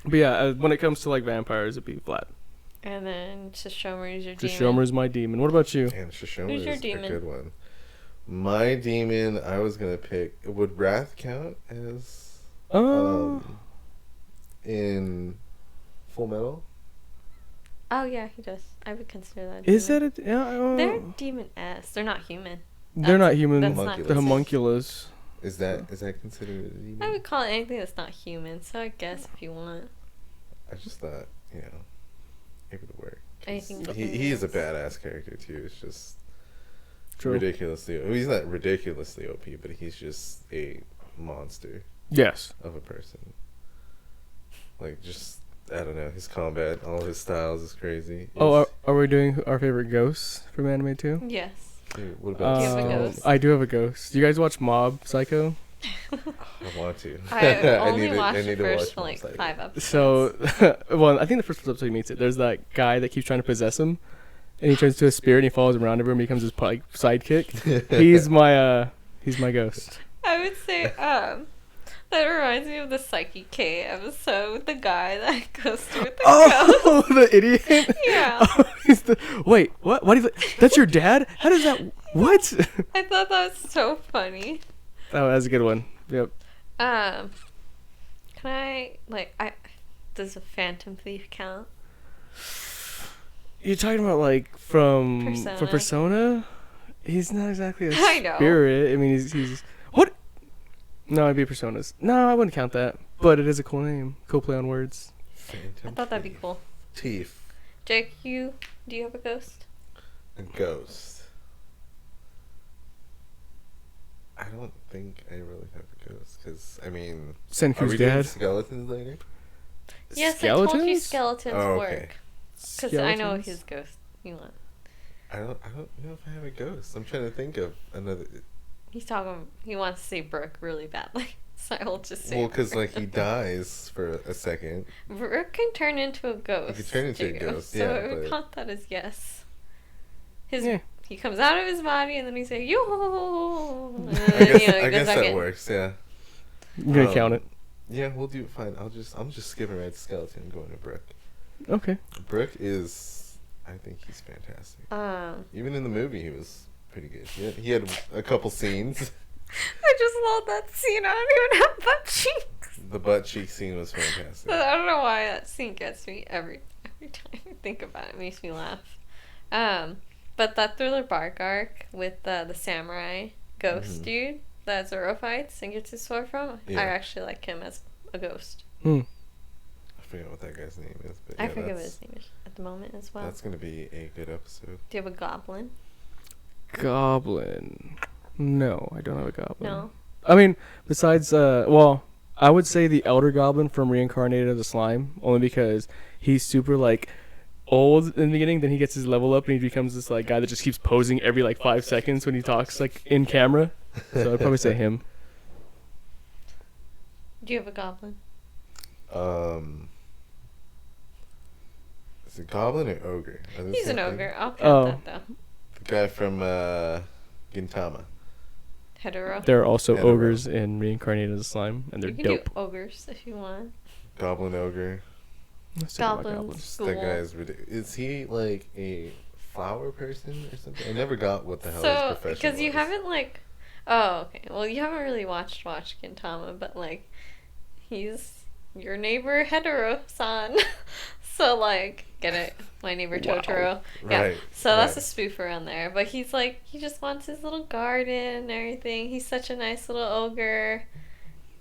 But yeah, when it comes to like vampires, it'd be Vlad. And then Shishomaru's your demon. Shishomaru's my demon. What about you? And Shishomaru Who's your is a demon? good one. My demon, I was going to pick... Would Wrath count as... in Full Metal? Oh yeah, he does. I would consider that. Is demon. that a... Yeah, They're demon-esque. They're not human. they're not human. That's The not Homunculus. homunculus. Is that considered a demon? I would call it anything that's not human. So I guess if you want I just thought, you know, it would work. anything. but He is a humans. badass character too. It's just True. ridiculously. Well, he's not ridiculously OP, but he's just a monster Yes. of a person. Like just I don't know. His combat, all his styles is crazy. Oh, are we doing our favorite ghosts from anime too? Yes. Dude, what about? Do you have a ghost? I do have a ghost. Do you guys watch Mob Psycho? I want to. I only watched I the need to first watch like Mob Psycho. 5 episodes. So, well, I think the first episode he meets it. There's that guy that keeps trying to possess him, and he turns to a spirit and he follows him around everywhere and becomes his like sidekick. He's my ghost. I would say that reminds me of the Psyche K episode with the guy that goes through with the ghost. Oh, the idiot. Yeah. Oh, wait, what? Why do you? That's your dad? How does that? What? I thought that was so funny. Oh, that's a good one. Yep. Can I does a Phantom Thief count? You're talking about like from Persona. Persona? He's not exactly a I know. spirit. I mean, he's what? No, it'd be Personas. No, I wouldn't count that. But it is a cool name. Cool play on words. I thought that'd be cool. Teeth. Jake, do you have a ghost? A ghost. I don't think I really have a ghost because I mean, are Senku's we doing dad. skeletons later? Yes, I told you skeletons Oh, okay. work. Because I know Skeletons? his ghost. You want? I don't know if I have a ghost. I'm trying to think of another. He's talking. He wants to say Brooke really badly, so I will just say. Well, because Brooke. like he dies for a second. Brooke can turn into a ghost. He can turn into a too, ghost, so yeah, I would but- count that as yes. His Yeah. he comes out of his body and then he say yo. And I then, guess, you know, he I goes guess back that in. works. Yeah. I'm gonna count it. Yeah, we'll do fine. I'm just skipping right to skeleton and going to Brooke. Okay. Brooke is, I think he's fantastic. Even in the movie, he was pretty good. He had a couple scenes. I just love that scene. I don't even have butt cheeks. The butt cheek scene was fantastic. I don't know why that scene gets me every time I think about it. It makes me laugh. But that Thriller Bark arc with the samurai ghost dude that Zoro fights and gets his sword from, Yeah. I actually like him as a ghost. I forget what that guy's name is, but I yeah, forget what his name is at the moment as well. That's gonna be a good episode. Do you have a goblin? Goblin. No, I don't have a goblin. No. I mean, besides, well, I would say the Elder Goblin from Reincarnated as a Slime, only because he's super, like, old in the beginning, then he gets his level up, and he becomes this, like, guy that just keeps posing every, like, 5 seconds when he talks, like, in camera. So I'd probably say him. Do you have a goblin? Is it goblin or ogre? Are they the He's same an thing? ogre. I'll count Oh. that though. The guy from Gintama. hetero. There are also Hetero. ogres in Reincarnated as Slime, and they're You can dope. do ogres if you want. Goblin ogre. Let's talk about Goblins. That guy is ridiculous. Is he like a flower person or something? I never got what the hell his So, profession because you was. haven't like, oh, okay. Well, you haven't really watched Gintama, but like, he's your neighbor hetero-san. So like, get it? My neighbor Wow. Totoro. Yeah. Right, So that's a right. spoof around there. But he's like, he just wants his little garden and everything. He's such a nice little ogre.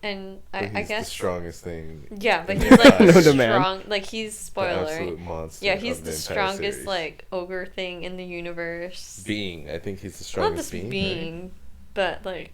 And But I he's guess. the strongest thing. Yeah, but in he's the like entire No the demand. strong. Like he's the spoiler. absolute monster. Yeah, he's of the entire strongest series. like ogre thing in the universe. Being. I think he's the Not strongest just being. being, but like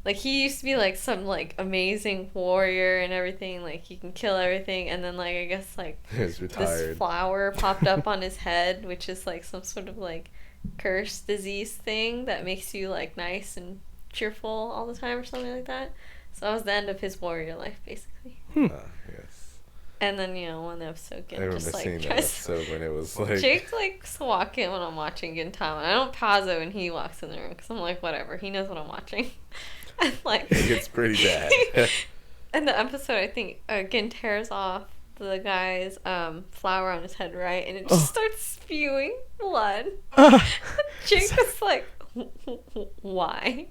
like he used to be like some like amazing warrior and everything, like he can kill everything, and then like I guess like Right? He's this retired. flower popped up on his head, which is like some sort of like curse disease thing that makes you like nice and cheerful all the time or something like that. So that was the end of his warrior life basically. Yes. And then one episode I remember just like seeing that tries episode when it was like. Jake likes to walk in when I'm watching Gintama. I don't pause it when he walks in the room because I'm like, whatever. He knows what I'm watching. And like, It gets pretty bad. in the episode, I think Gin tears off the guy's flower on his head, right? And it just starts spewing blood. Jake is like, why?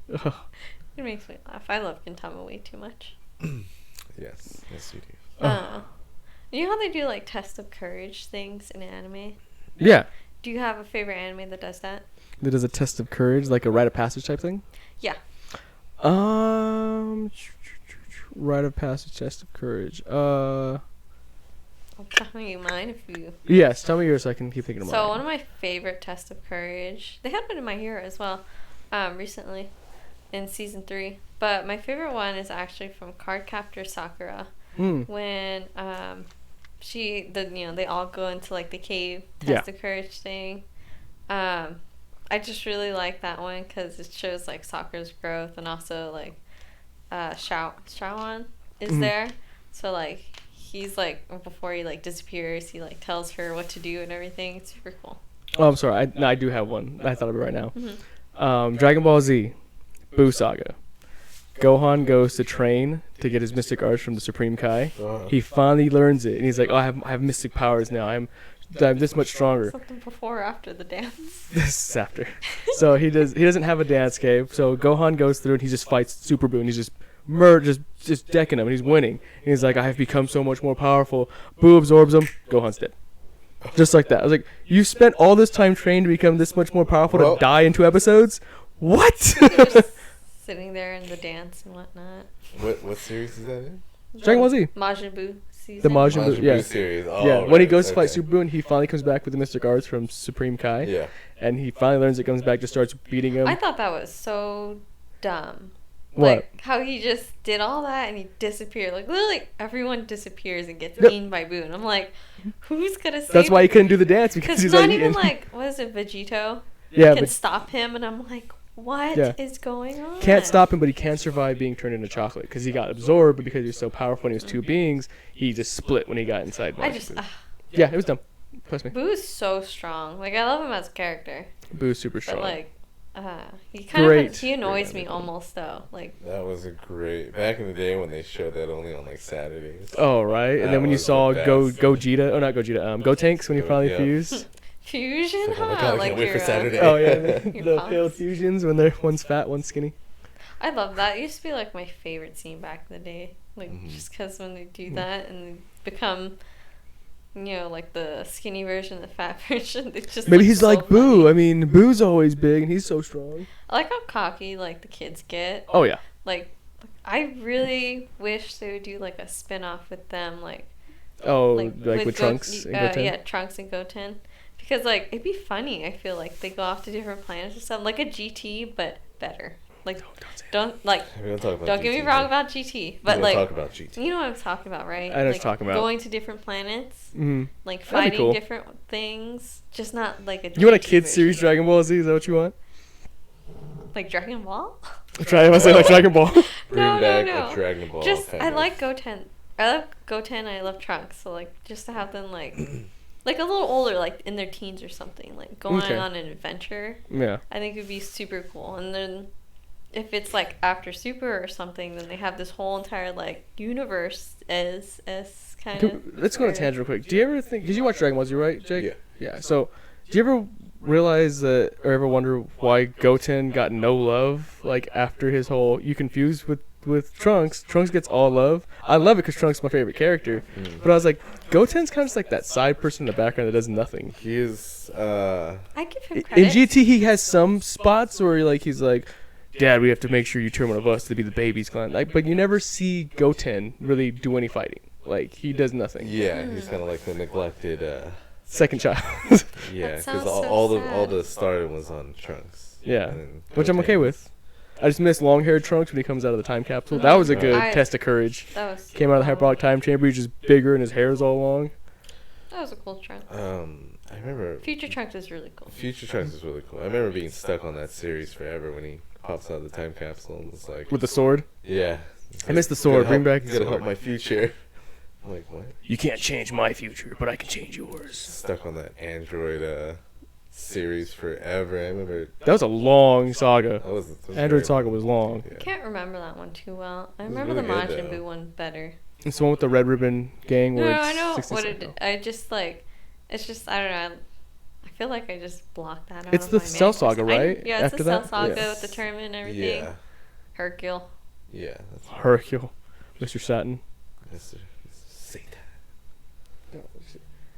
It makes me laugh. I love Gintama way too much. Yes. Yes, you do. You know how they do like test of courage things in anime? Yeah. Do you have a favorite anime that does that? That is a test of courage, like a rite of passage type thing. Yeah. Rite of passage, test of courage. I'll tell you mine if you. Yes, tell me yours so I can keep thinking of So mine. one of my favorite tests of courage. They had one in My Hero as well, recently, in season 3. But my favorite one is actually from Cardcaptor Sakura. When they all go into like the cave test of courage thing. I just really like that one because it shows like Sakura's growth, and also like Shawan is there, so like he's like before he like disappears, he like tells her what to do and everything. It's super cool. Oh, I'm sorry. I do have one. I thought of it right now. Dragon Ball Z, Buu Saga. Gohan goes to train to get his mystic arts from the Supreme Kai. He finally learns it, and he's like, "Oh, I have mystic powers now. I'm this much stronger." Something before or after the dance? This is after. So he doesn't have a dance cave. So Gohan goes through and he just fights Super Buu, and he's just decking him, and he's winning. And he's like, "I have become so much more powerful." Buu absorbs him. Gohan's dead. Just like that. I was like, "You spent all this time training to become this much more powerful to die in 2 episodes? What?" Just sitting there in the dance and whatnot. What series is that in? Dragon Ball Z. Majin Buu season. The Majin Buu, yeah. series. Yeah, Oh, when he right, goes to fight okay. Super Buu, and he finally comes back with the mystic arts from Supreme Kai. Yeah. And he finally learns it, comes back, just starts beating him. I thought that was so dumb. What? Like, how he just did all that and he disappeared. Like, literally, everyone disappears and gets Yep. eaten by Boo. And I'm like, who's gonna save That's why he him? couldn't do the dance, because Because he's not like even, eating. like, what is it, Vegito? Yeah, can but stop him. And I'm like, what is going on? can't stop him, but he can survive being turned into chocolate, because he got absorbed, but because he was so powerful and he was 2 beings, he just split when he got inside. I Majin just, Buu. Yeah, it was dumb. Trust me. Boo is so strong. Like, I love him as a character. Boo's super strong. But, like, he kind Great. of, he annoys Great me almost, though. Like, That was a great. Back in the day when they showed that only on like Saturdays. Oh, right. And That then when you was saw the Go best. Gogeta, oh not Gogeta, Gotenks when he finally Yeah. fused. fusion, It's like, oh my huh? God, I Like can't wait for your, Saturday. Oh yeah, Your the palms. failed fusions when they're one's fat, one's skinny. I love that. It used to be like my favorite scene back in the day. Like Mhm. just because when they do that and they become, like the skinny version, the fat version, they just Maybe look he's so like Boo. funny. I mean, Boo's always big and he's so strong. I like how cocky like the kids get. Oh yeah. Like I really wish they would do like a spin-off with them, like Oh, like with Go- Trunks and Goten. yeah, Trunks and Goten. Because like it'd be funny. I feel like they go off to different planets or something, like a GT but better. Like don't like We're gonna talk about don't get me GT, wrong though. about GT, We're but gonna like talk about GT. you know what I'm talking about, right? I know what like you're talking about. going to different planets, Mhm. like That'd be fighting cool. different things, just not like a. You want a GT kids series version. Dragon Ball Z? Is that what you want? Like Dragon Ball? Try to say like Dragon Ball. Bring No, back no. a Dragon Ball. Just kind I of. like Goten. I love Goten. I love Trunks. So like just to have them like like a little older, like in their teens or something, like going Okay. on an adventure. Yeah. I think it would be super cool. And then if it's like after Super or something, then they have this whole entire like universe as kind of. Let's go on a tangent real quick. Do you ever think? Because you watch Dragon Ball Z, right, Jake? Yeah. Yeah. So, do you ever realize that, or ever wonder why Goten got no love? Like after his whole, you confused with Trunks. Trunks gets all love. I love it because Trunks is my favorite character. But I was like, Goten's kind of just like that side person in the background that does nothing. He is. I give him In credit. GT, he has some spots where like he's like, Dad, we have to make sure you turn one of us to be the baby's clan. Like, but you never see Goten really do any fighting. Like he does nothing. Yeah, he's kind of like the neglected. Second child. Yeah, That sounds because so all sad. the stardom was on Trunks. Yeah, And then which I'm okay Goten- with. I just miss long-haired Trunks when he comes out of the time capsule. That was a good I- test of courage. That was Came out of the cool. hyperbolic time chamber. He's just bigger and his hair is all long. That was a cool Trunks. I remember Future Trunks is really cool. Future Trunks is really cool. I remember being stuck on that series forever when he pops out of the time capsule and was like, With the sword. yeah. I miss the sword. Bring back You the gotta sword. help my future. I'm like, what? You can't change my future, but I can change yours. Stuck on that Android series forever. I remember That was a long saga. that was Android very- Saga was long. Yeah. I can't remember that one too well. I It was remember the really good, Majin though. Buu one better. It's the one with the red ribbon gang No, where it's I know 60 what seconds. it. I just like, it's just I don't know. I feel like I just blocked that out. It's of the my Cell memories. Saga, right? Yeah, it's After the Cell that? Saga Yeah. with the tournament and everything. Yeah. Hercule. Yeah. That's Hercule. Mr. Saturn. Mr. Satan.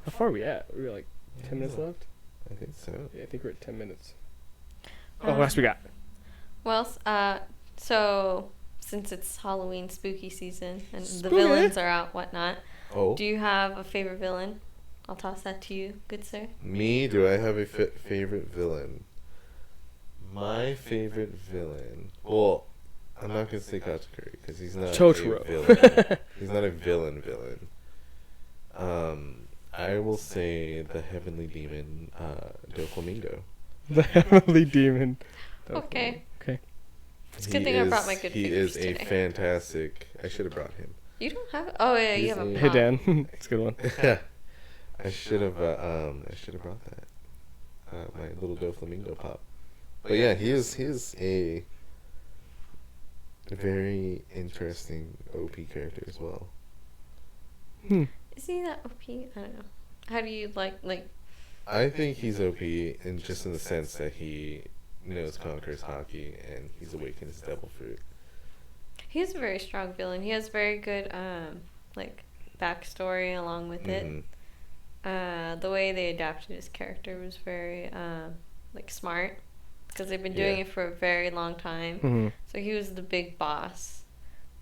How far are we at? We're like 10 minutes left? I think so. Yeah, I think we're at 10 minutes. Oh, Um, what else we got? Well, so since it's Halloween spooky season and the Spooky. villains are out, whatnot, Oh. do you have a favorite villain? I'll toss that to you, good sir. Me? Do I have a favorite villain? My favorite villain. Well, I'm not gonna say Katakuri because he's not Totoro. a villain. He's not a villain. I will say the heavenly demon, Doflamingo. The Heavenly Demon. Okay. Okay. It's a good thing I brought my good He figures is a today. fantastic. I should have brought him. You don't have. Oh yeah, you He's have a. a- Hey, pop. Dan. It's a good one. I should have brought that. My little Doflamingo pop. But yeah, he is a very interesting OP character as well. Hmm. Is he that OP? I don't know. How do you like? I think he's OP in just in the sense that he knows Conqueror's hockey and he's awakened his devil fruit. He is a very strong villain. He has very good like backstory along with Mhm. it. The way they adapted his character was very like smart because they've been doing Yeah. it for a very long time. Mhm. So he was the big boss.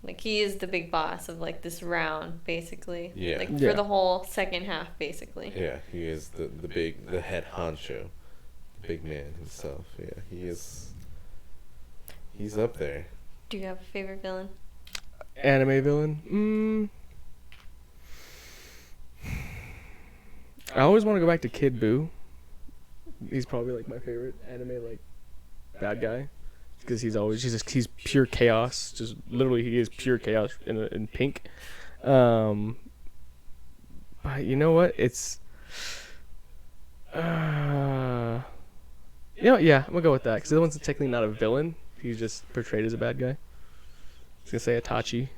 Like he is the big boss of like this round basically. Yeah. Like Yeah. for the whole second half basically. Yeah, he is the head honcho, the big man himself. Yeah, he's up there. Do you have a favorite villain? Anime villain? I always want to go back to Kid Buu. He's probably like my favorite anime like bad guy because he's pure chaos. Just literally, he is pure chaos in pink. But you know what? It's yeah, I'm gonna go with that because the one's technically not a villain. He's just portrayed as a bad guy. I was gonna say Itachi,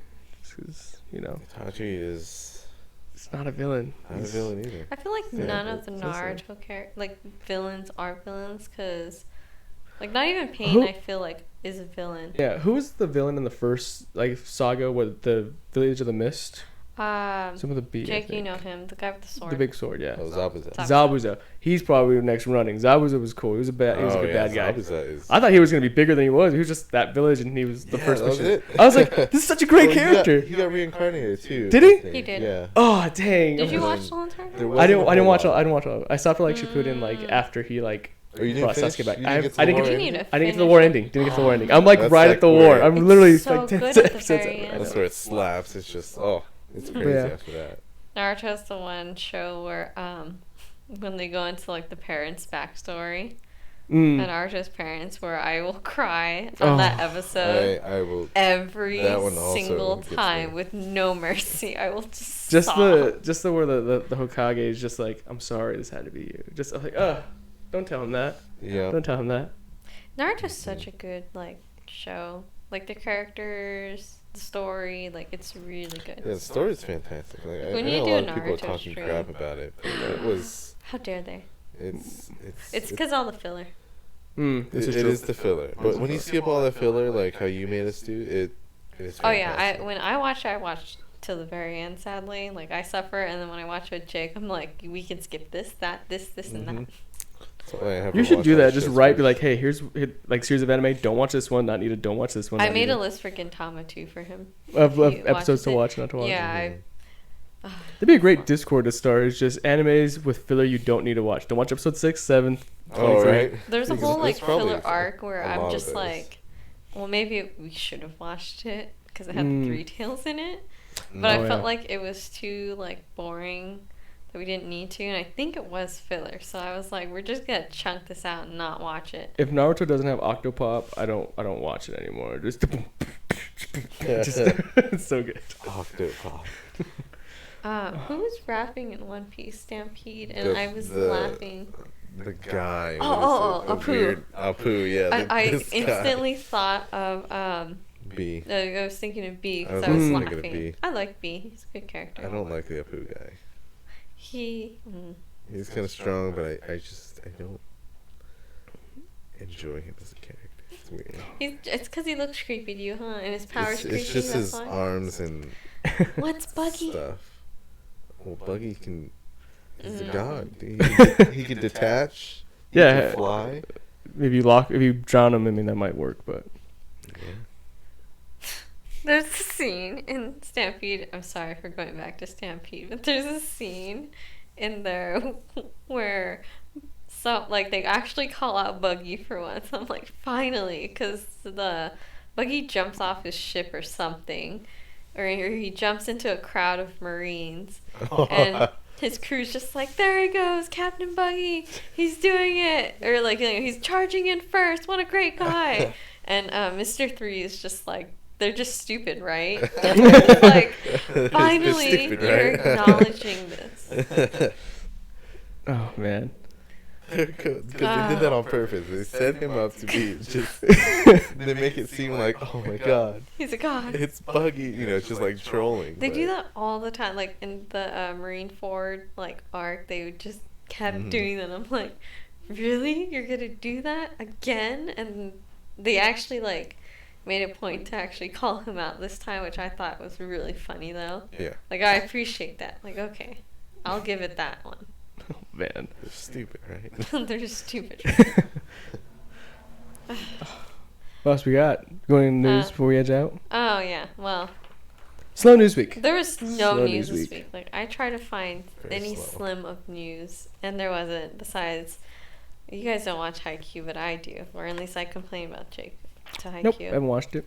because Itachi is it's not a villain. not a He's- villain either. I feel like Yeah, none of the so sad. Naruto villains are villains because, like, not even Pain, Who- I feel like, is a villain. Yeah, who was the villain in the first like saga with the Village of the Mist? Some of the B. I Jake, you think. know him, the guy with the sword. The big sword, yeah. Oh, Zabuza. Zabuza. He's probably the next running. Zabuza was cool. He was a good bad guy. Zabuza is. I thought he was gonna be bigger than he was. He was just that village, and he was the Yeah, first that was mission. it. I was like, this is such a great Oh, character. He got reincarnated too. Did he? I think. He did. Yeah. Oh dang! Did you And watch then the whole entire there thing? was- I didn't Wasn't a watch. whole lot. I didn't watch all. I stopped for like Shippuden like Mm. after he like Oh, you brought didn't Sasuke finish? back. You I didn't get to didn't the get war to. You need ending? to I didn't get to the finish war it. ending. Didn't get to the war ending. I'm like That's right like at the war. where- I'm It's literally so like 10 good at the episodes very in. end. That's where it slaps. It's just it's crazy Yeah. after that. Naruto's the one show where when they go into like the parents' backstory, and Naruto's parents, where I will cry on that episode. I will. Every That one also single gets me. time with no mercy. I will just Just sob. the where the Hokage is just like, I'm sorry, this had to be you. Just like, don't tell him that. Yeah. Don't tell him that. Naruto's such a good like show. Like the characters, the story, like it's really good. Yeah, the story's fantastic. Like, I When know you a do lot a of people are Naruto talking stream- crap about it, but it was. How dare they? It's It's because all the filler. This it is the filler. But when you skip all the filler, like how you made us do, it is fantastic. Oh yeah, when I watched till the very end. Sadly, like I suffer, and then when I watch with Jake, I'm like, we can skip this, that, this, and that. So I have You to should watch do all that. the Just shows write, be first. like, hey, here's like series of anime. Don't watch this one. Not needed. Don't watch this one. I not made a needed. list for Gintama too for him. of He episodes watches to it. watch, not to watch. Yeah, That'd be a great Discord to start. It's just animes with filler you don't need to watch. Don't watch episode 6, 7, 23. Oh, right. there's a Because whole like it's probably filler arc where a lot I'm of just those. like, well, maybe we should have watched it because it had Mm. the three tails in it. But Oh, I felt yeah. like it was too like boring that we didn't need to, and I think it was filler. So I was like, we're just gonna chunk this out and not watch it. If Naruto doesn't have Octopop, I don't watch it anymore. Just, it's so good. Octopop. Who was rapping in One Piece? Stampede, and The- I was the- laughing. The guy. Oh, what is it? Apu. A weird- Apu, yeah. I this guy. instantly thought of B. I was thinking of B because I I was was thinking of laughing. B. I like B. He's a good character. I don't like the Apu guy. He's kind of strong, but I don't enjoy him as a character. It's weird. It's because he looks creepy to you, huh? And his power's creepy. It's just that's his why? arms and What's Buggy? stuff. Well, Buggy can. He's a No. god. He can detach. He Yeah. can fly. If you drown him, I mean that might work, but Yeah. There's a scene in Stampede. I'm sorry for going back to Stampede, but there's a scene in there where they actually call out Buggy for once. I'm like, finally, because the Buggy jumps off his ship or something, or he jumps into a crowd of Marines, and his crew's just like, there he goes, Captain Buggy, he's doing it, or like, he's charging in first. What a great guy! And Mr. 3 is just like, they're just stupid, right? And they're just like, finally, stupid, you're right? acknowledging this. oh man. Because they did that on purpose. They set him up to be just. They make it seem like, oh my god, He's a god. it's Buggy. It's just like trolling. They but- do that all the time. Like in the Marineford arc, they would just kept doing that. I'm like, really? You're gonna do that again? And they actually made a point to actually call him out this time, which I thought was really funny though. Yeah. Like I appreciate that. Like okay, I'll give it that one. Oh man. They're stupid, right? They're just stupid. What else we got? Going to news before we edge out? Oh yeah. Well, Slow news week. there was no Slow news news this week. week. Like I tried to find Very any slow. slim of news, and there wasn't. Besides, you guys don't watch Haikyuu, but I do, or at least I complain about Jake to Haikyuu. Nope, I haven't watched it.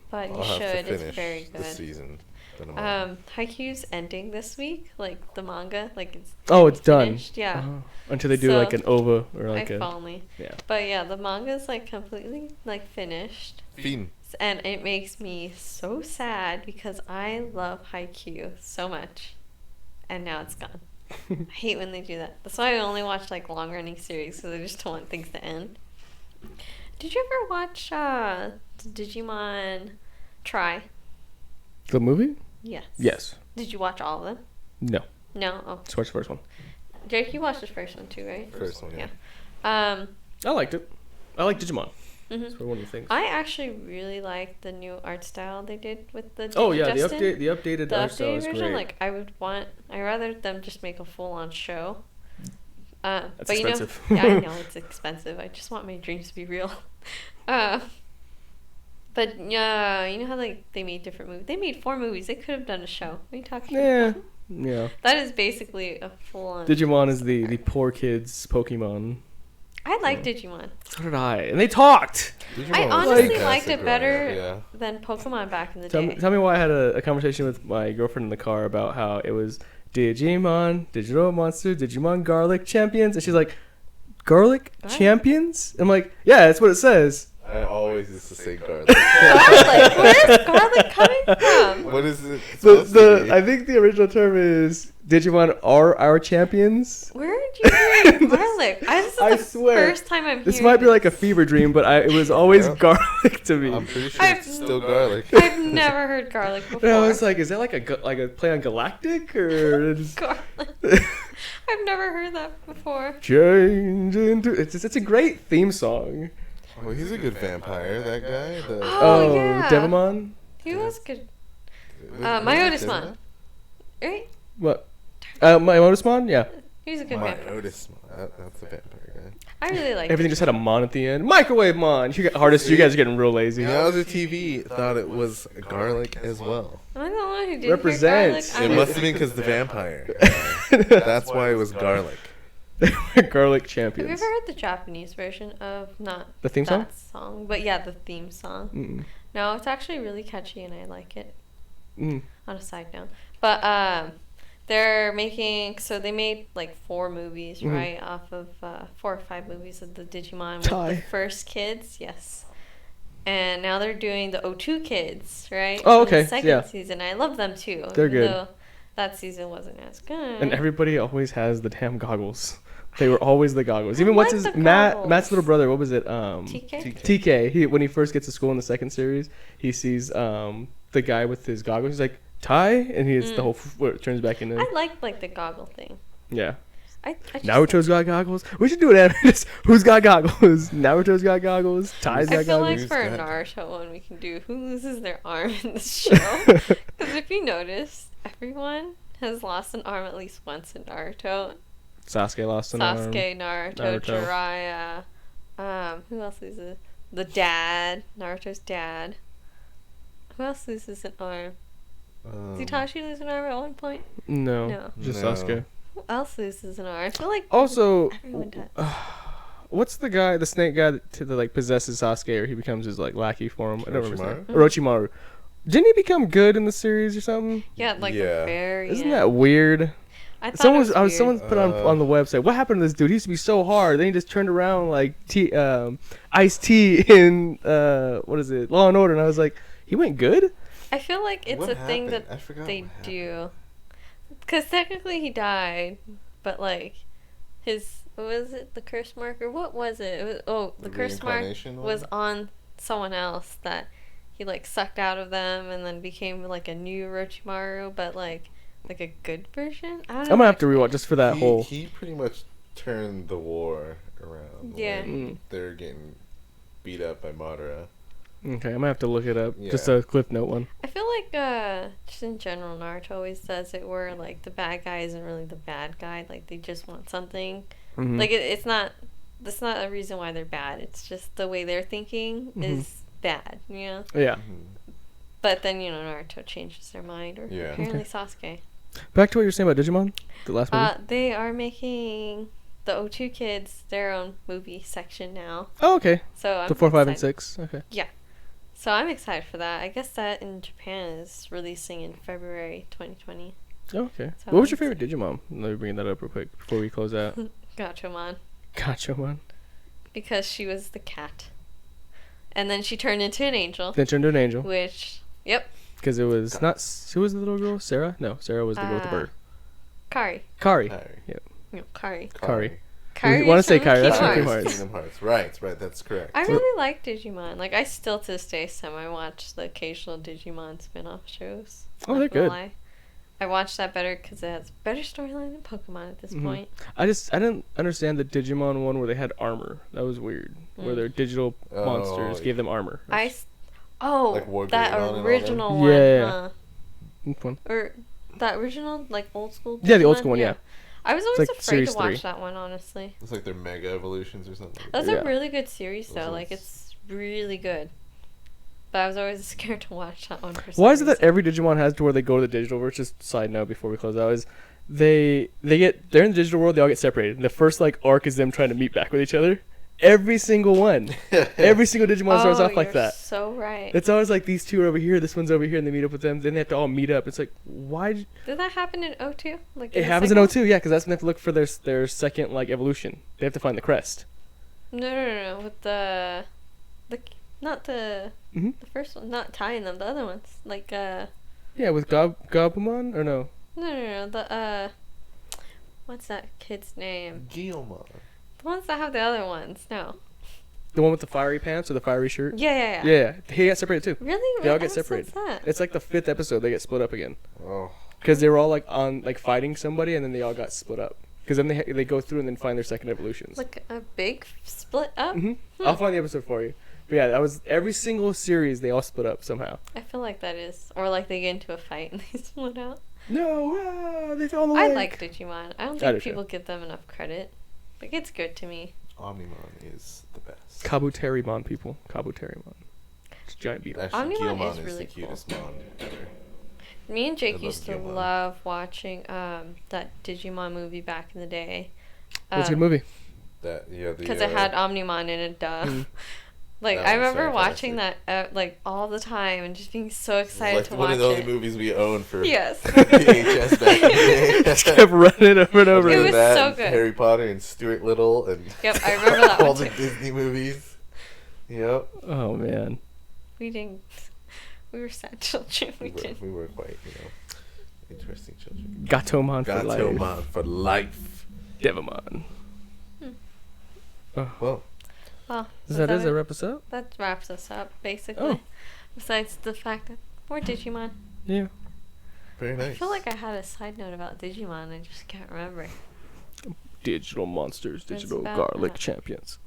But you I'll have to should. It's finish very the good. season. Then I'm on. Haikyuu's ending this week, like the manga, like it's Oh, it's done. finished. Yeah. Oh, until they do So, like an OVA or like if only. yeah. But yeah, the manga's completely finished. Fiend. And it makes me so sad because I love Haikyuu so much. And now it's gone. I hate when they do that. That's why I only watch long running series because I just don't want things to end. Did you ever watch Digimon Try? The movie? Yes. Yes. Did you watch all of them? No. No? Oh. Just watch the first one. Jake, you watched the first one too, right? First one, yeah. I liked it. I like Digimon. Mhm. That's one of the things. I actually really liked the new art style they did with the Oh yeah, the Justin. updated The art style updated is version, great. I'd rather them just make a full-on show. That's but expensive. Yeah, I know it's expensive. I just want my dreams to be real. But yeah, you know how they made different movies. They made 4 movies. They could have done a show. What are you talking Yeah. about? Yeah. That is basically a full-on. Digimon is the poor kids Pokemon. I like Digimon. So did I. And they talked. Digimon I was honestly fantastic liked it growing better up, yeah. than Pokemon back in the Tell day. me, tell me why I had a conversation with my girlfriend in the car about how it was Digimon, Digital Monster, Digimon Garlic Champions. And she's like, Garlic champions? I'm like, yeah, that's what it says. I always used to say garlic. Garlic? Where's garlic coming from? What is it? supposed to be? I think the original term is Digimon are our champions. Where did you hear garlic? This is the first time I'm hearing this. Might be like a fever dream, but it was always garlic to me. I'm pretty sure it's still garlic. I've never heard garlic before. And I was like, is that like a play on galactic or garlic? I've never heard that before. Change into it's a great theme song. Well, he's a good vampire, that guy. Oh, yeah. Devamon? He was good. Myotismon. Right? What? Myotismon? Yeah. He was a good vampire. Myotismon. That's the vampire guy. I really like everything. Just had a mon at the end. Microwave mon. You guys are getting real lazy. Yowza TV thought it was garlic as well. Am I the one who did Represents. It must have been because the vampire. That's why it was garlic. Garlic champions. Have you ever heard the Japanese version of not the theme song? That song, but yeah, the theme song. Mm-mm. No, it's actually really catchy and I like it. Mm. On a side note, but they're making they made like 4 movies, right, off of 4 or 5 movies of the Digimon with the first kids, yes. And now they're doing the O2 kids, right? Oh, okay. The second season. I love them too. They're good. That season wasn't as good. And everybody always has the damn goggles. They were always the goggles. Even what's his Matt's little brother? What was it? TK. TK. When he first gets to school in the second series, he sees the guy with his goggles. He's like Ty, and he the whole turns back into. I like the goggle thing. Yeah. I Naruto's got goggles. We should do an anime. Who's got goggles? Naruto's got goggles. Ty's got goggles. I feel like for a Naruto one, we can do who loses their arm in the show. Because if you notice, everyone has lost an arm at least once in Naruto. Sasuke lost an arm. Naruto, Jiraiya. Who else loses? The dad. Naruto's dad. Who else loses an arm? Did Itachi lose an arm at one point? No. Just Sasuke. Who else loses an arm? I feel like also everyone does. What's the snake guy that like possesses Sasuke, or he becomes his like lackey for him? I don't remember his name. Orochimaru. Didn't he become good in the series or something? Yeah, the very Isn't that weird? Someone put on the website, what happened to this dude? He used to be so hard. Then he just turned around like Ice-T in what is it, Law and Order, and I was like, he went good? I feel like it's thing that they do. Because technically he died, but like what was it? The curse mark? Or what was it? The curse mark was on someone else that he like sucked out of them and then became like a new Orochimaru, but like a good version? I don't know. I'm gonna have to rewatch just for that whole. He pretty much turned the war around. Yeah. They're getting beat up by Madara. Okay, I'm gonna have to look it up. Yeah. Just a cliff note one. I feel like just in general, Naruto always says it where like the bad guy isn't really the bad guy. Like they just want something. Mm-hmm. Like it's not. That's not a reason why they're bad. It's just the way they're thinking is bad. You know. Yeah. Mm-hmm. But then Naruto changes their mind, or apparently Sasuke. Back to what you were saying about Digimon, the last movie. They are making the O2 kids their own movie section now. Oh, okay. So I'm 4, 5, and 6. Okay. Yeah. So I'm excited for that. I guess that in Japan is releasing in February 2020. Oh, okay. So what was your favorite Digimon? Let me bring that up real quick before we close out. Gachomon. Gachomon. Because she was the cat. And then she turned into an angel. Which, yep. Because it was not... Who was the little girl? Sarah? No, Sarah was the girl with the bird. Kari. Yep. No, Kari. You want to say Kari? That's from Kingdom Hearts. Right. That's correct. I really like Digimon. Like, I still to this day watch the occasional Digimon spin-off shows. Oh, they're good. I watch that better because it has better storyline than Pokemon at this point. I didn't understand the Digimon one where they had armor. That was weird. Where their digital monsters gave them armor. Like that original one. Yeah. Or that original, like, old school Digimon? Yeah, the old school one, yeah. I was always afraid to watch that one, honestly. It's like their Mega Evolutions or something. That's a really good series, though. Like, it's really good. But I was always scared to watch that one for some Why is it reason. that every Digimon has to where they go to the digital world? Just side note before we close out is they're in the digital world, they all get separated. And the first like arc is them trying to meet back with each other. Every single one. Every single Digimon starts off like that. So right. It's always like these two are over here, this one's over here, and they meet up with them. Then they have to all meet up. It's like, why? Did that happen in O2? Like It happens in O2, yeah, because that's when they have to look for their second like evolution. They have to find the crest. No. With the not the Mm-hmm. the first one, not tying them. The other ones, like Yeah, with Gabumon or no? No. The what's that kid's name? Guillemot. The ones that have the other ones. No. The one with the fiery pants or the fiery shirt? Yeah. Yeah, he got separated too. Really? They all What get episode's separated. that? It's like the 5th episode. They get split up again. Oh. Because they were all like on like fighting somebody, and then they all got split up. Because then they go through and then find their second evolutions. Like a big split up? I'll find the episode for you. But yeah, that was every single series. They all split up somehow. I feel like that is, or like they get into a fight and they split out. No, they fell on the I lake. like Digimon. I don't I do think too. people give them enough credit. Like it's good to me. Omnimon is the best. Kabuterimon, people. Kabuterimon. It's a giant beetle. Actually, Omnimon Guillemot is is really the cool. cutest mon ever. Me and I Jake love used to Guillemot. love watching that Digimon movie back in the day. What's a good movie? Because it had Omnimon in it, duh. Mm. Like, That I was remember watching fantastic. that, like, all the time and just being so It's excited like to one watch of the only it. movies we owned for Yes. VHS back in the day. Just kept running over and over. It Other was than that, so and good. Harry Potter and Stuart Little and Yep, I remember that all one the too. Disney movies. Yep. Oh man. We didn't. We were sad children. We were quite, interesting children. Gatomon for life. Gatomon for life. Devamon. Well, Well, Is that it? Wrap us up? that wraps us up, basically. Oh. Besides the fact that more Digimon. Yeah. very nice. I feel like I had a side note about Digimon. I just can't remember. Digital monsters, It's digital about garlic that. champions.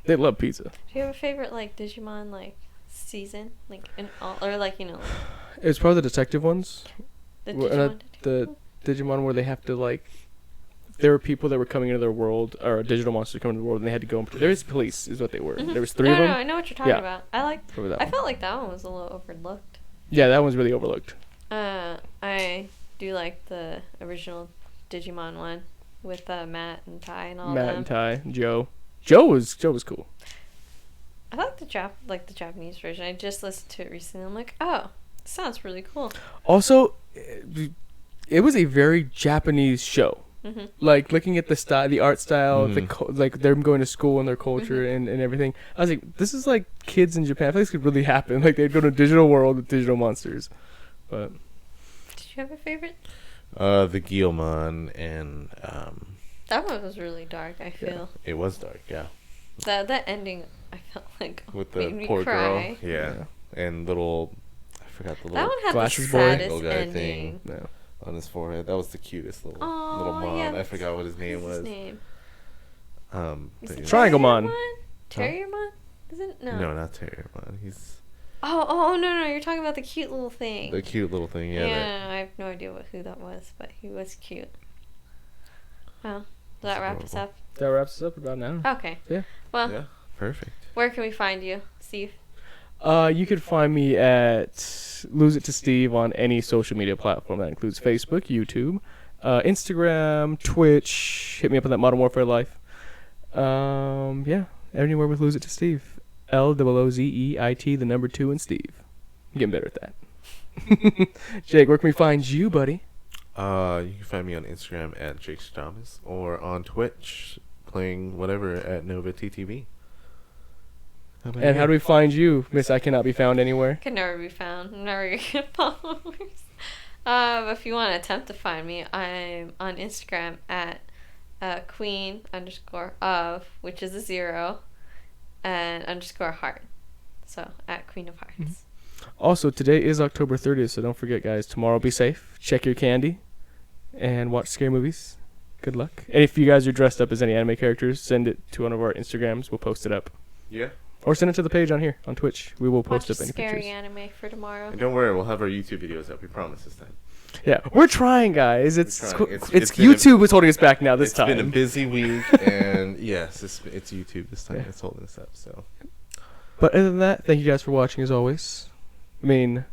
They love pizza. Do you have a favorite like Digimon like season, like in all, or like It was probably the detective ones. the Well, Digimon? the Digimon where they have to like. There were people that were coming into their world, or digital monsters coming into the world, and they had to go. There was police, is what they were. Mhm. There was 3 no, of them. No, I know what you're talking Yeah. about. I like. Remember that I one. felt like that one was a little overlooked. Yeah, that one's really overlooked. I do like the original Digimon one with Matt and Ty and all Matt them. and Ty, Joe. Joe was cool. I like the Japanese version. I just listened to it recently. I'm like, oh, this sounds really cool. Also, it was a very Japanese show. Mhm. Like looking at the style, the art style, Mhm. like them going to school and their culture and everything. I was like, this is like kids in Japan. I feel like this could really happen. Like they'd go to a digital world with digital monsters. But Did you have a favorite? The Guillemon and That one was really dark. I feel it was dark, yeah. that ending. I felt like With made the me poor cry. girl, yeah. And little, I forgot the That little one had Glasses the boy? saddest little guy ending. thing. no. on his forehead. That was the cutest little Oh, mon. yeah, I forgot what his name What's was. his name? Is But it yeah. Trianglemon. Terriermon? Is it? No. No, not Terriermon. He's Oh, no, you're talking about the cute little thing. the cute little thing. Yeah. that- I have no idea who that was, but he was cute. Well, does that wrap us up? That wraps us up about now. Okay. Yeah. Well, yeah. Perfect. where can we find you, Steve? You could find me at Lose It to Steve on any social media platform. That includes Facebook, YouTube, Instagram, Twitch. Hit me up on that Modern Warfare Life. Yeah, anywhere with Lose It to Steve. LOOZEIT, the number 2 and Steve. I'm getting better at that. Jake, where can we find you, buddy? You can find me on Instagram at Jake Thomas or on Twitch playing whatever at Nova TTV. And how do we find you, Miss I Cannot Be Found Anywhere? Can never be found. Never get followers. If you want to attempt to find me, I'm on Instagram at queen_of, which is a 0, and _heart. So at Queen of Hearts. Also, today is October 30th, so don't forget, guys. Tomorrow, be safe. Check your candy. And watch scary movies. Good luck. And if you guys are dressed up as any anime characters, send it to one of our Instagrams. We'll post it up. Yeah. Or send it to the page on here, on Twitch. We will post Watch up any scary pictures. anime for tomorrow. And don't worry, we'll have our YouTube videos up. We promise this time. Yeah, we're trying, guys. It's trying. it's It's been YouTube is holding us back now this It's time. been a busy week, and yes, it's YouTube this time. Yeah. It's holding us up. So But other than that, thank you guys for watching as always. I mean,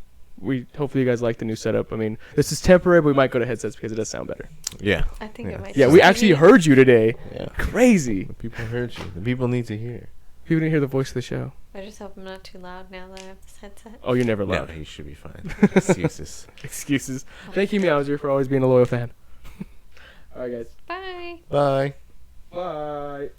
we hopefully you guys like the new setup. I mean, this is temporary, but we might go to headsets because it does sound better. Yeah. I think it might. Yeah, we actually heard you today. Yeah. Crazy. The people heard you. The people need to hear. People didn't hear the voice of the show. I just hope I'm not too loud now that I have this headset. Oh, you're never No, loud. he should be fine. Excuses. Excuses. Thank you, Meowser, for always being a loyal fan. All right, guys. Bye. Bye. Bye.